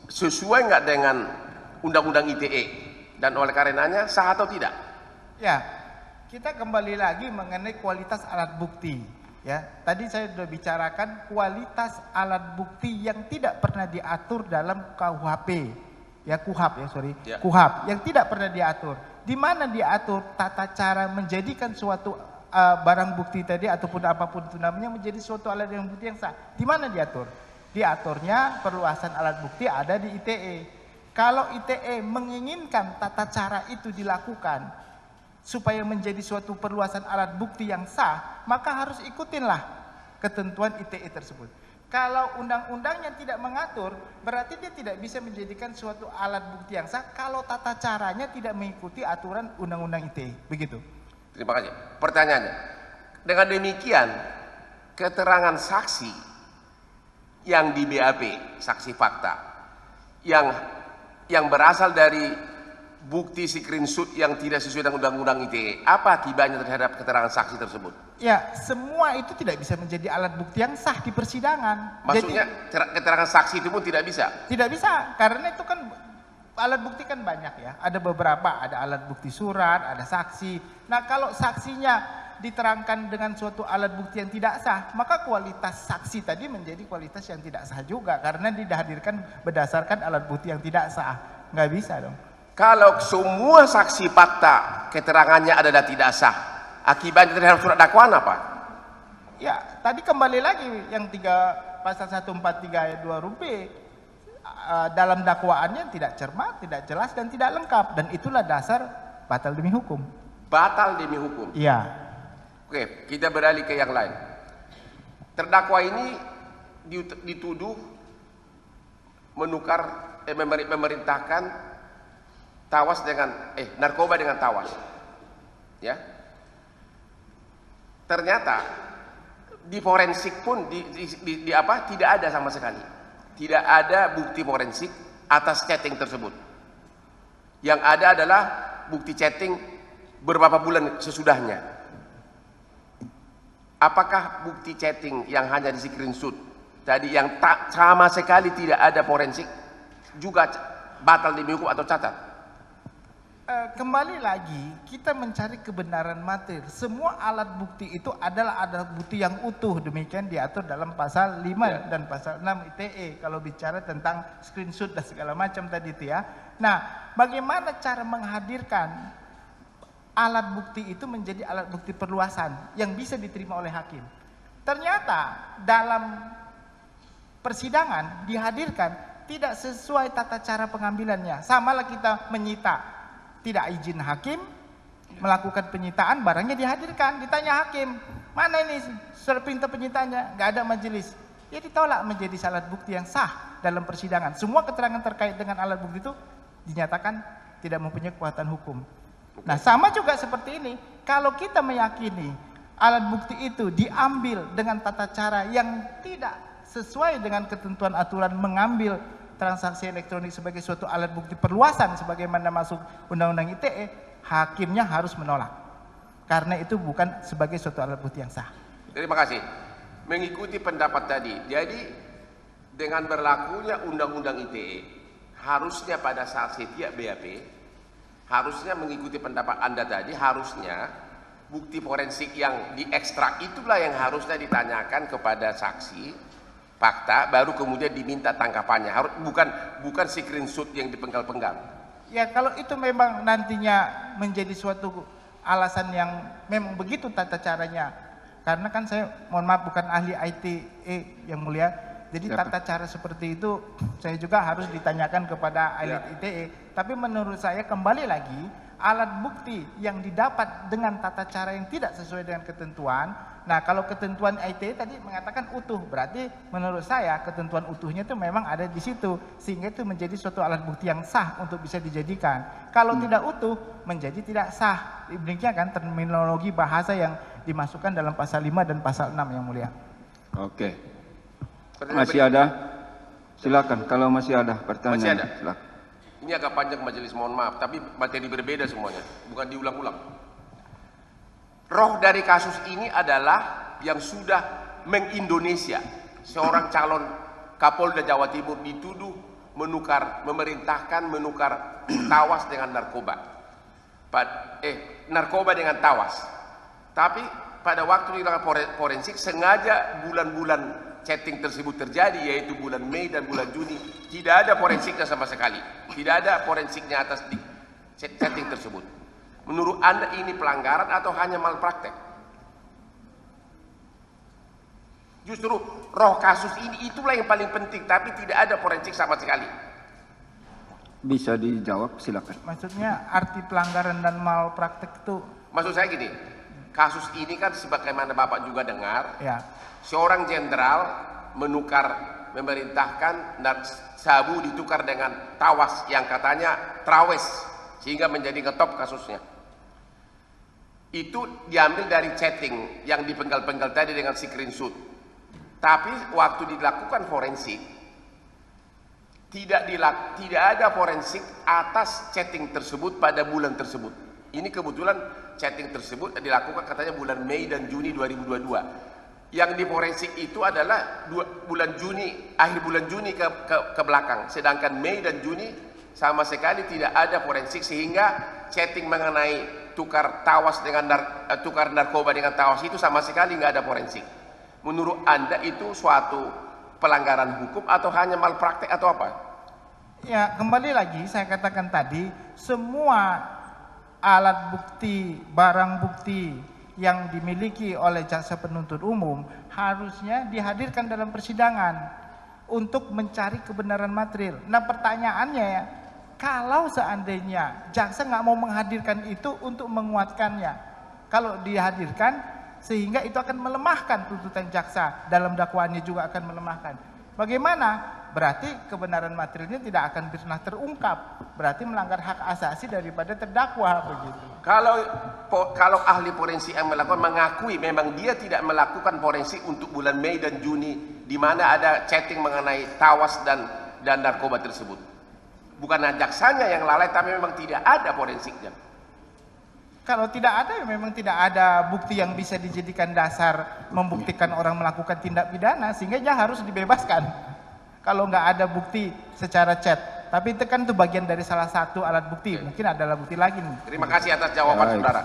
sesuai nggak dengan undang-undang ITE? Dan oleh karenanya sah atau tidak? Ya, kita kembali lagi mengenai kualitas alat bukti. Ya, tadi saya sudah bicarakan kualitas alat bukti yang tidak pernah diatur dalam KUHP. Ya, KUHP ya, sorry. Ya. KUHP yang tidak pernah diatur. Di mana diatur tata cara menjadikan suatu barang bukti tadi ataupun apapun itu namanya menjadi suatu alat yang bukti yang sah. Di mana diatur? Diaturnya perluasan alat bukti ada di ITE. Kalau ITE menginginkan tata cara itu dilakukan supaya menjadi suatu perluasan alat bukti yang sah, maka harus ikutinlah ketentuan ITE tersebut. Kalau undang-undangnya tidak mengatur, berarti dia tidak bisa menjadikan suatu alat bukti yang sah kalau tata caranya tidak mengikuti aturan undang-undang ITE. Begitu. Terima kasih. Pertanyaannya, dengan demikian keterangan saksi yang di BAP, saksi fakta, yang berasal dari bukti screenshot yang tidak sesuai dengan undang-undang ITE, apa akibatnya terhadap keterangan saksi tersebut? Ya, semua itu tidak bisa menjadi alat bukti yang sah di persidangan. Maksudnya keterangan saksi itu pun tidak bisa? Tidak bisa, karena itu kan alat bukti kan banyak ya. Ada beberapa, ada alat bukti surat, ada saksi. Nah, kalau saksinya diterangkan dengan suatu alat bukti yang tidak sah, maka kualitas saksi tadi menjadi kualitas yang tidak sah juga, karena dihadirkan berdasarkan alat bukti yang tidak sah. Nggak bisa dong. Kalau semua saksi fakta keterangannya adalah tidak sah, akibatnya terhadap surat dakwaan apa? Ya, tadi kembali lagi yang pasal 143 ayat 2 huruf B, dalam dakwaannya tidak cermat, tidak jelas, dan tidak lengkap, dan itulah dasar batal demi hukum. Batal demi hukum. Iya. Oke, kita beralih ke yang lain. Terdakwa ini dituduh memerintahkan tawas dengan narkoba dengan tawas. Ya. Ternyata di forensik pun tidak ada sama sekali. Tidak ada bukti forensik atas chatting tersebut. Yang ada adalah bukti chatting beberapa bulan sesudahnya. Apakah bukti chatting yang hanya di screenshot tadi yang tak sama sekali tidak ada forensik juga batal demi hukum atau catat? Kembali lagi kita mencari kebenaran materi. Semua alat bukti itu adalah alat bukti yang utuh, demikian diatur dalam pasal 5 dan pasal 6 ITE kalau bicara tentang screenshot dan segala macam tadi itu ya. Nah, bagaimana cara menghadirkan alat bukti itu menjadi alat bukti perluasan yang bisa diterima oleh hakim? Ternyata dalam persidangan dihadirkan tidak sesuai tata cara pengambilannya. Samalah kita menyita, tidak izin hakim melakukan penyitaan, barangnya dihadirkan, ditanya hakim, mana ini surat perintah penyitaannya? Nggak ada majelis, ya ditolak menjadi alat bukti yang sah dalam persidangan. Semua keterangan terkait dengan alat bukti itu dinyatakan tidak mempunyai kekuatan hukum. Nah, sama juga seperti ini, kalau kita meyakini alat bukti itu diambil dengan tata cara yang tidak sesuai dengan ketentuan aturan mengambil transaksi elektronik sebagai suatu alat bukti perluasan sebagaimana masuk undang-undang ITE, hakimnya harus menolak. Karena itu bukan sebagai suatu alat bukti yang sah. Terima kasih. Mengikuti pendapat tadi, jadi dengan berlakunya undang-undang ITE, harusnya pada saat setiap BAP harusnya mengikuti pendapat Anda tadi, harusnya bukti forensik yang diekstrak itulah yang harusnya ditanyakan kepada saksi fakta, baru kemudian diminta tangkapannya. Bukan screenshot yang dipenggal-penggal. Ya, kalau itu memang nantinya menjadi suatu alasan yang memang begitu tata caranya, karena kan saya mohon maaf bukan ahli ITE yang mulia, jadi tata cara seperti itu saya juga harus ditanyakan kepada ahli ITE. Tapi menurut saya kembali lagi alat bukti yang didapat dengan tata cara yang tidak sesuai dengan ketentuan. Nah, kalau ketentuan ITE tadi mengatakan utuh, berarti menurut saya ketentuan utuhnya itu memang ada di situ, sehingga itu menjadi suatu alat bukti yang sah untuk bisa dijadikan. Kalau tidak utuh, menjadi tidak sah. Demikian kan terminologi bahasa yang dimasukkan dalam pasal 5 dan pasal 6 yang mulia. Oke. Masih ada? Silakan kalau masih ada pertanyaan. Masih ada. Silakan. Ini agak panjang majelis, mohon maaf, tapi materi berbeda semuanya, bukan diulang-ulang. Roh dari kasus ini adalah yang sudah mengindonesia seorang calon Kapolda Jawa Timur dituduh memerintahkan menukar tawas dengan narkoba. Narkoba dengan tawas. Tapi pada waktu dilakukan forensik sengaja bulan-bulan chatting tersebut terjadi, yaitu bulan Mei dan bulan Juni, tidak ada forensiknya sama sekali. Tidak ada forensiknya atas chatting tersebut. Menurut Anda ini pelanggaran atau hanya malpraktek? Justru roh kasus ini itulah yang paling penting, tapi tidak ada forensik sama sekali. Bisa dijawab, silakan. Maksudnya arti pelanggaran dan malpraktek itu? Maksud saya gini, kasus ini kan sebagaimana Bapak juga dengar, Ya. seorang jenderal memerintahkan sabu ditukar dengan tawas yang katanya trawes, sehingga menjadi ngetop kasusnya. Itu diambil dari chatting yang dipenggal-penggal tadi dengan screenshot. Tapi waktu dilakukan forensik, tidak ada forensik atas chatting tersebut pada bulan tersebut. Ini kebetulan chatting tersebut dilakukan katanya bulan Mei dan Juni 2022. Yang diforensik itu adalah bulan Juni, akhir bulan Juni ke belakang. Sedangkan Mei dan Juni sama sekali tidak ada forensik, sehingga chatting mengenai tukar narkoba dengan tawas itu sama sekali nggak ada forensik. Menurut Anda itu suatu pelanggaran hukum atau hanya malpraktek atau apa? Ya, kembali lagi saya katakan tadi, semua alat bukti, barang bukti yang dimiliki oleh jaksa penuntut umum harusnya dihadirkan dalam persidangan untuk mencari kebenaran material. Nah, pertanyaannya ya, kalau seandainya jaksa nggak mau menghadirkan itu untuk menguatkannya, kalau dihadirkan sehingga itu akan melemahkan tuntutan jaksa, dalam dakwaannya juga akan melemahkan. Bagaimana? Berarti kebenaran materialnya tidak akan pernah terungkap. Berarti melanggar hak asasi daripada terdakwa begitu. Kalau ahli forensik yang melakukan mengakui memang dia tidak melakukan forensik untuk bulan Mei dan Juni, di mana ada chatting mengenai tawas dan narkoba tersebut. Bukan jaksanya yang lalai, tapi memang tidak ada forensiknya. Kalau tidak ada, ya memang tidak ada bukti yang bisa dijadikan dasar membuktikan orang melakukan tindak pidana, sehingga dia harus dibebaskan. Kalau nggak ada bukti secara chat, tapi itu kan bagian dari salah satu alat bukti. Mungkin ada alat bukti lagi nih. Terima kasih atas jawaban saudara.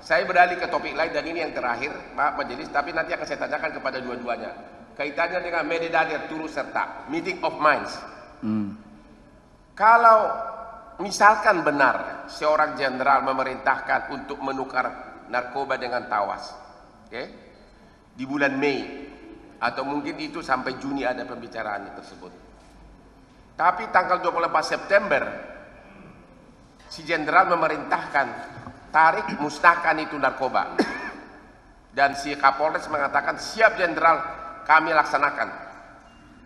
Saya beralih ke topik lain dan ini yang terakhir, Pak Majelis, tapi nanti akan saya tanyakan kepada dua-duanya. Kaitannya dengan Mededadir turut serta, meeting of minds. Kalau misalkan benar seorang jenderal memerintahkan untuk menukar narkoba dengan tawas, di bulan Mei, atau mungkin itu sampai Juni ada pembicaraan tersebut. Tapi tanggal 24 September, si jenderal memerintahkan tarik musnahkan itu narkoba. Dan si Kapolres mengatakan, siap jenderal, kami laksanakan.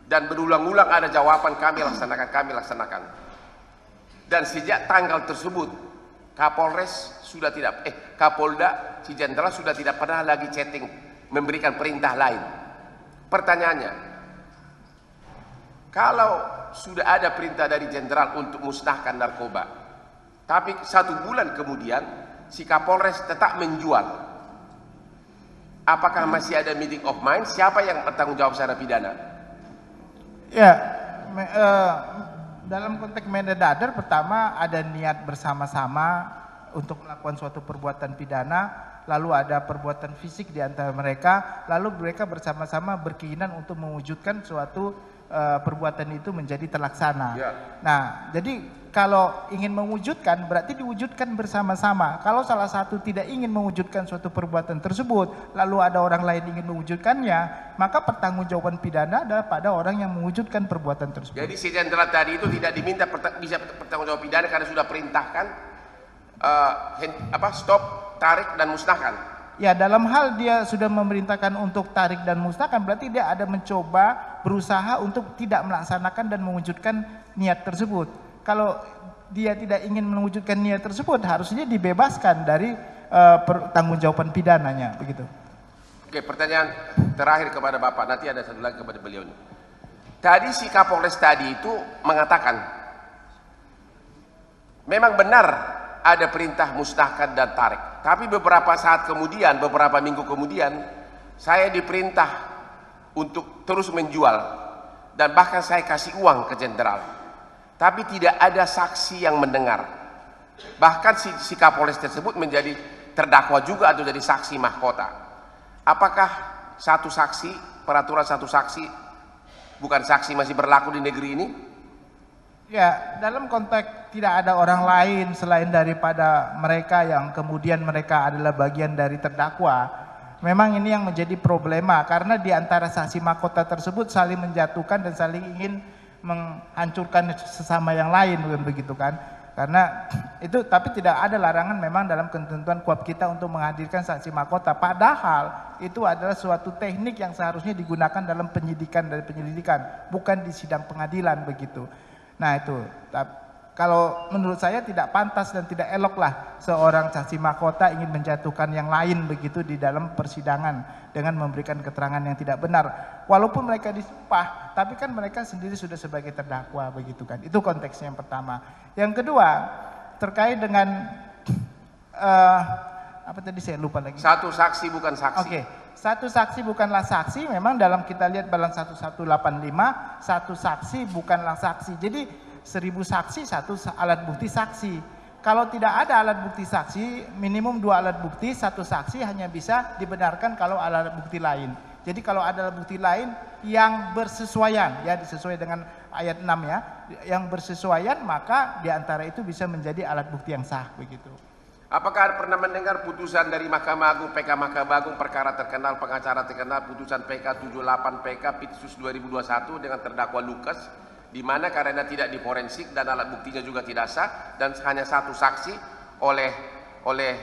Dan berulang-ulang ada jawaban, kami laksanakan. Dan sejak tanggal tersebut, Kapolres sudah tidak, Kapolda, si jenderal sudah tidak pernah lagi chatting, memberikan perintah lain. Pertanyaannya, kalau sudah ada perintah dari jenderal untuk musnahkan narkoba, tapi 1 bulan kemudian si Kapolres tetap menjual, apakah masih ada meeting of mind? Siapa yang bertanggung jawab secara pidana? Ya, dalam konteks Mededadir, pertama ada niat bersama-sama untuk melakukan suatu perbuatan pidana, lalu ada perbuatan fisik di antara mereka, lalu mereka bersama-sama berkeinginan untuk mewujudkan suatu perbuatan itu menjadi terlaksana. Ya. Nah, jadi kalau ingin mewujudkan berarti diwujudkan bersama-sama. Kalau salah satu tidak ingin mewujudkan suatu perbuatan tersebut, lalu ada orang lain ingin mewujudkannya, maka pertanggungjawaban pidana adalah pada orang yang mewujudkan perbuatan tersebut. Jadi si jenderal tadi itu tidak diminta bisa bertanggung jawab pidana karena sudah perintahkan stop, tarik dan musnahkan. Ya, dalam hal dia sudah memerintahkan untuk tarik dan musnahkan, berarti dia ada mencoba berusaha untuk tidak melaksanakan dan mewujudkan niat tersebut. Kalau dia tidak ingin mewujudkan niat tersebut, harusnya dibebaskan dari pertanggungjawaban pidananya, begitu. Oke, pertanyaan terakhir kepada Bapak, nanti ada satu lagi kepada beliau. Tadi si Kapolres tadi itu mengatakan, memang benar ada perintah musnahkan dan tarik. Tapi beberapa saat kemudian, beberapa minggu kemudian, saya diperintah untuk terus menjual. Dan bahkan saya kasih uang ke jenderal. Tapi tidak ada saksi yang mendengar. Bahkan si Kapolres tersebut menjadi terdakwa juga atau jadi saksi mahkota. Apakah satu saksi, peraturan satu saksi, bukan saksi masih berlaku di negeri ini? Ya, dalam konteks tidak ada orang lain selain daripada mereka yang kemudian mereka adalah bagian dari terdakwa. Memang ini yang menjadi problema karena di antara saksi mahkota tersebut saling menjatuhkan dan saling ingin menghancurkan sesama yang lain, begitu kan? Karena itu, tapi tidak ada larangan memang dalam ketentuan KUHP kita untuk menghadirkan saksi mahkota. Padahal itu adalah suatu teknik yang seharusnya digunakan dalam penyidikan dari penyelidikan, bukan di sidang pengadilan, begitu. Nah itu, kalau menurut saya tidak pantas dan tidak elok lah seorang saksi mahkota ingin menjatuhkan yang lain begitu di dalam persidangan dengan memberikan keterangan yang tidak benar. Walaupun mereka disumpah, tapi kan mereka sendiri sudah sebagai terdakwa, begitu kan. Itu konteksnya yang pertama. Yang kedua, terkait dengan apa tadi saya lupa lagi. Satu saksi bukan saksi. Oke. Satu saksi bukanlah saksi, memang dalam kita lihat Balang 1185, satu saksi bukanlah saksi. Jadi 1000 saksi, satu alat bukti saksi. Kalau tidak ada alat bukti saksi, minimum 2 alat bukti, satu saksi hanya bisa dibenarkan kalau alat bukti lain. Jadi kalau ada alat bukti lain yang bersesuaian, ya disesuai dengan ayat 6 ya, yang bersesuaian maka diantara itu bisa menjadi alat bukti yang sah, begitu. Apakah pernah mendengar putusan dari Mahkamah Agung, PK Mahkamah Agung, perkara terkenal, pengacara terkenal, putusan PK 78 PK Pitsus 2021 dengan terdakwa Lukas, di mana karena tidak diforensik dan alat buktinya juga tidak sah dan hanya satu saksi oleh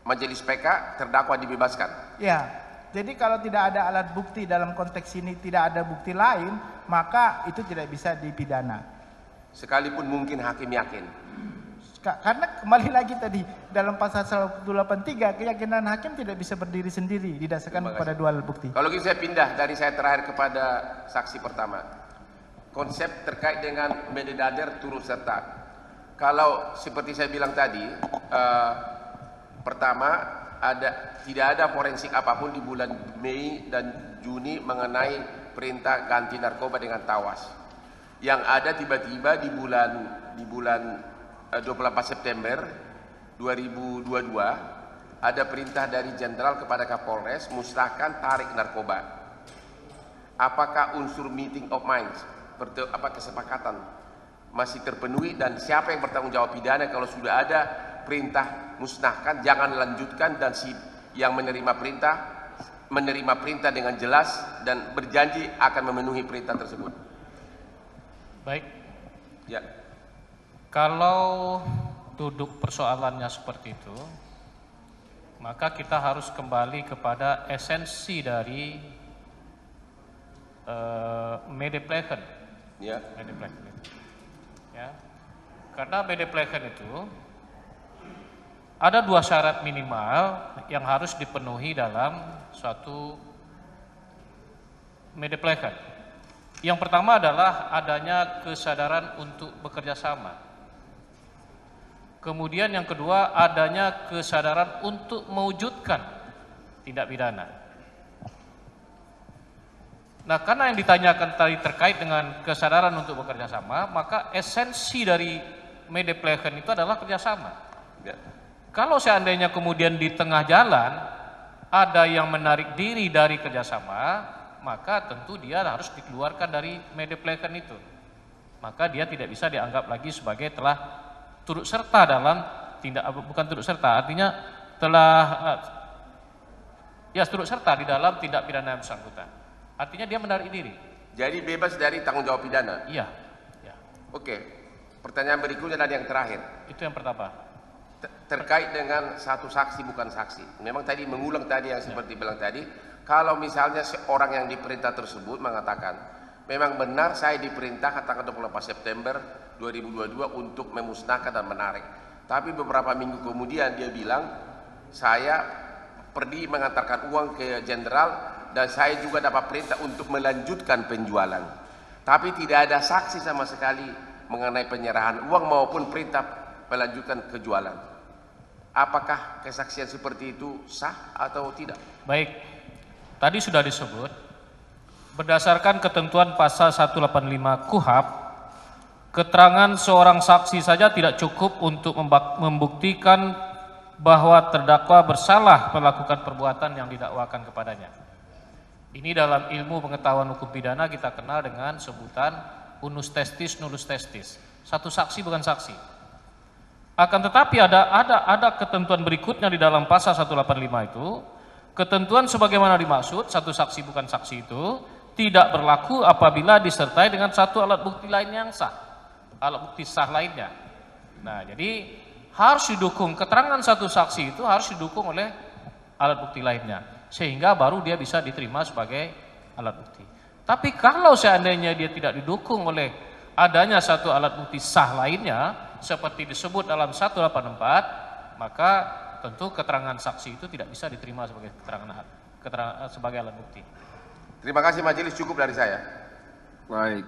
majelis PK, terdakwa dibebaskan. Ya, jadi kalau tidak ada alat bukti dalam konteks ini, tidak ada bukti lain, maka itu tidak bisa dipidana. Sekalipun mungkin hakim yakin. Karena kembali lagi tadi dalam pasal 183 keyakinan hakim tidak bisa berdiri sendiri didasarkan kepada 2 alat bukti. Kalau gitu saya pindah dari saya terakhir kepada saksi pertama. Konsep terkait dengan mededader turut serta. Kalau seperti saya bilang tadi, pertama tidak ada forensik apapun di bulan Mei dan Juni mengenai perintah ganti narkoba dengan tawas. Yang ada tiba-tiba di bulan 24 September 2022 ada perintah dari jenderal kepada Kapolres musnahkan tarik narkoba. Apakah unsur meeting of minds, kesepakatan masih terpenuhi dan siapa yang bertanggung jawab pidana kalau sudah ada perintah musnahkan, jangan lanjutkan, dan si yang menerima perintah dengan jelas dan berjanji akan memenuhi perintah tersebut. Baik. Ya. Kalau duduk persoalannya seperti itu, maka kita harus kembali kepada esensi dari Medeplegen. Ya. Medeplegen itu. Ya. Karena Medeplegen itu ada 2 syarat minimal yang harus dipenuhi dalam suatu Medeplegen. Yang pertama adalah adanya kesadaran untuk bekerja sama. Kemudian yang kedua adanya kesadaran untuk mewujudkan tindak pidana. Nah, karena yang ditanyakan tadi terkait dengan kesadaran untuk bekerja sama, maka esensi dari Medeplegen itu adalah kerjasama. Ya. Kalau seandainya kemudian di tengah jalan ada yang menarik diri dari kerjasama, maka tentu dia harus dikeluarkan dari Medeplegen itu. Maka dia tidak bisa dianggap lagi sebagai telah turut serta dalam bukan turut serta, artinya telah turut serta di dalam tindak pidana yang bersangkutan. Artinya dia menarik diri. Jadi bebas dari tanggung jawab pidana. Iya. Ya. Oke. Pertanyaan berikutnya dan yang terakhir. Itu yang pertama. terkait dengan satu saksi bukan saksi. Memang tadi mengulang tadi yang seperti bilang tadi, kalau misalnya seorang yang diperintah tersebut mengatakan, memang benar saya diperintah tanggal 28 September 2022 untuk memusnahkan dan menarik. Tapi beberapa minggu kemudian dia bilang, saya pergi mengantarkan uang ke jenderal dan saya juga dapat perintah untuk melanjutkan penjualan. Tapi tidak ada saksi sama sekali mengenai penyerahan uang maupun perintah melanjutkan kejualan. Apakah kesaksian seperti itu sah atau tidak? Baik, tadi sudah disebut, berdasarkan ketentuan pasal 185 KUHP, keterangan seorang saksi saja tidak cukup untuk membuktikan bahwa terdakwa bersalah melakukan perbuatan yang didakwakan kepadanya. Ini dalam ilmu pengetahuan hukum pidana kita kenal dengan sebutan unus testis nullus testis. Satu saksi bukan saksi. Akan tetapi ada ketentuan berikutnya di dalam pasal 185 itu, ketentuan sebagaimana dimaksud satu saksi bukan saksi itu tidak berlaku apabila disertai dengan satu alat bukti lain yang sah, alat bukti sah lainnya. Nah, jadi harus didukung, keterangan satu saksi itu harus didukung oleh alat bukti lainnya, sehingga baru dia bisa diterima sebagai alat bukti. Tapi kalau seandainya dia tidak didukung oleh adanya satu alat bukti sah lainnya, seperti disebut dalam 184, maka tentu keterangan saksi itu tidak bisa diterima sebagai keterangan sebagai alat bukti. Terima kasih majelis, cukup dari saya. Baik.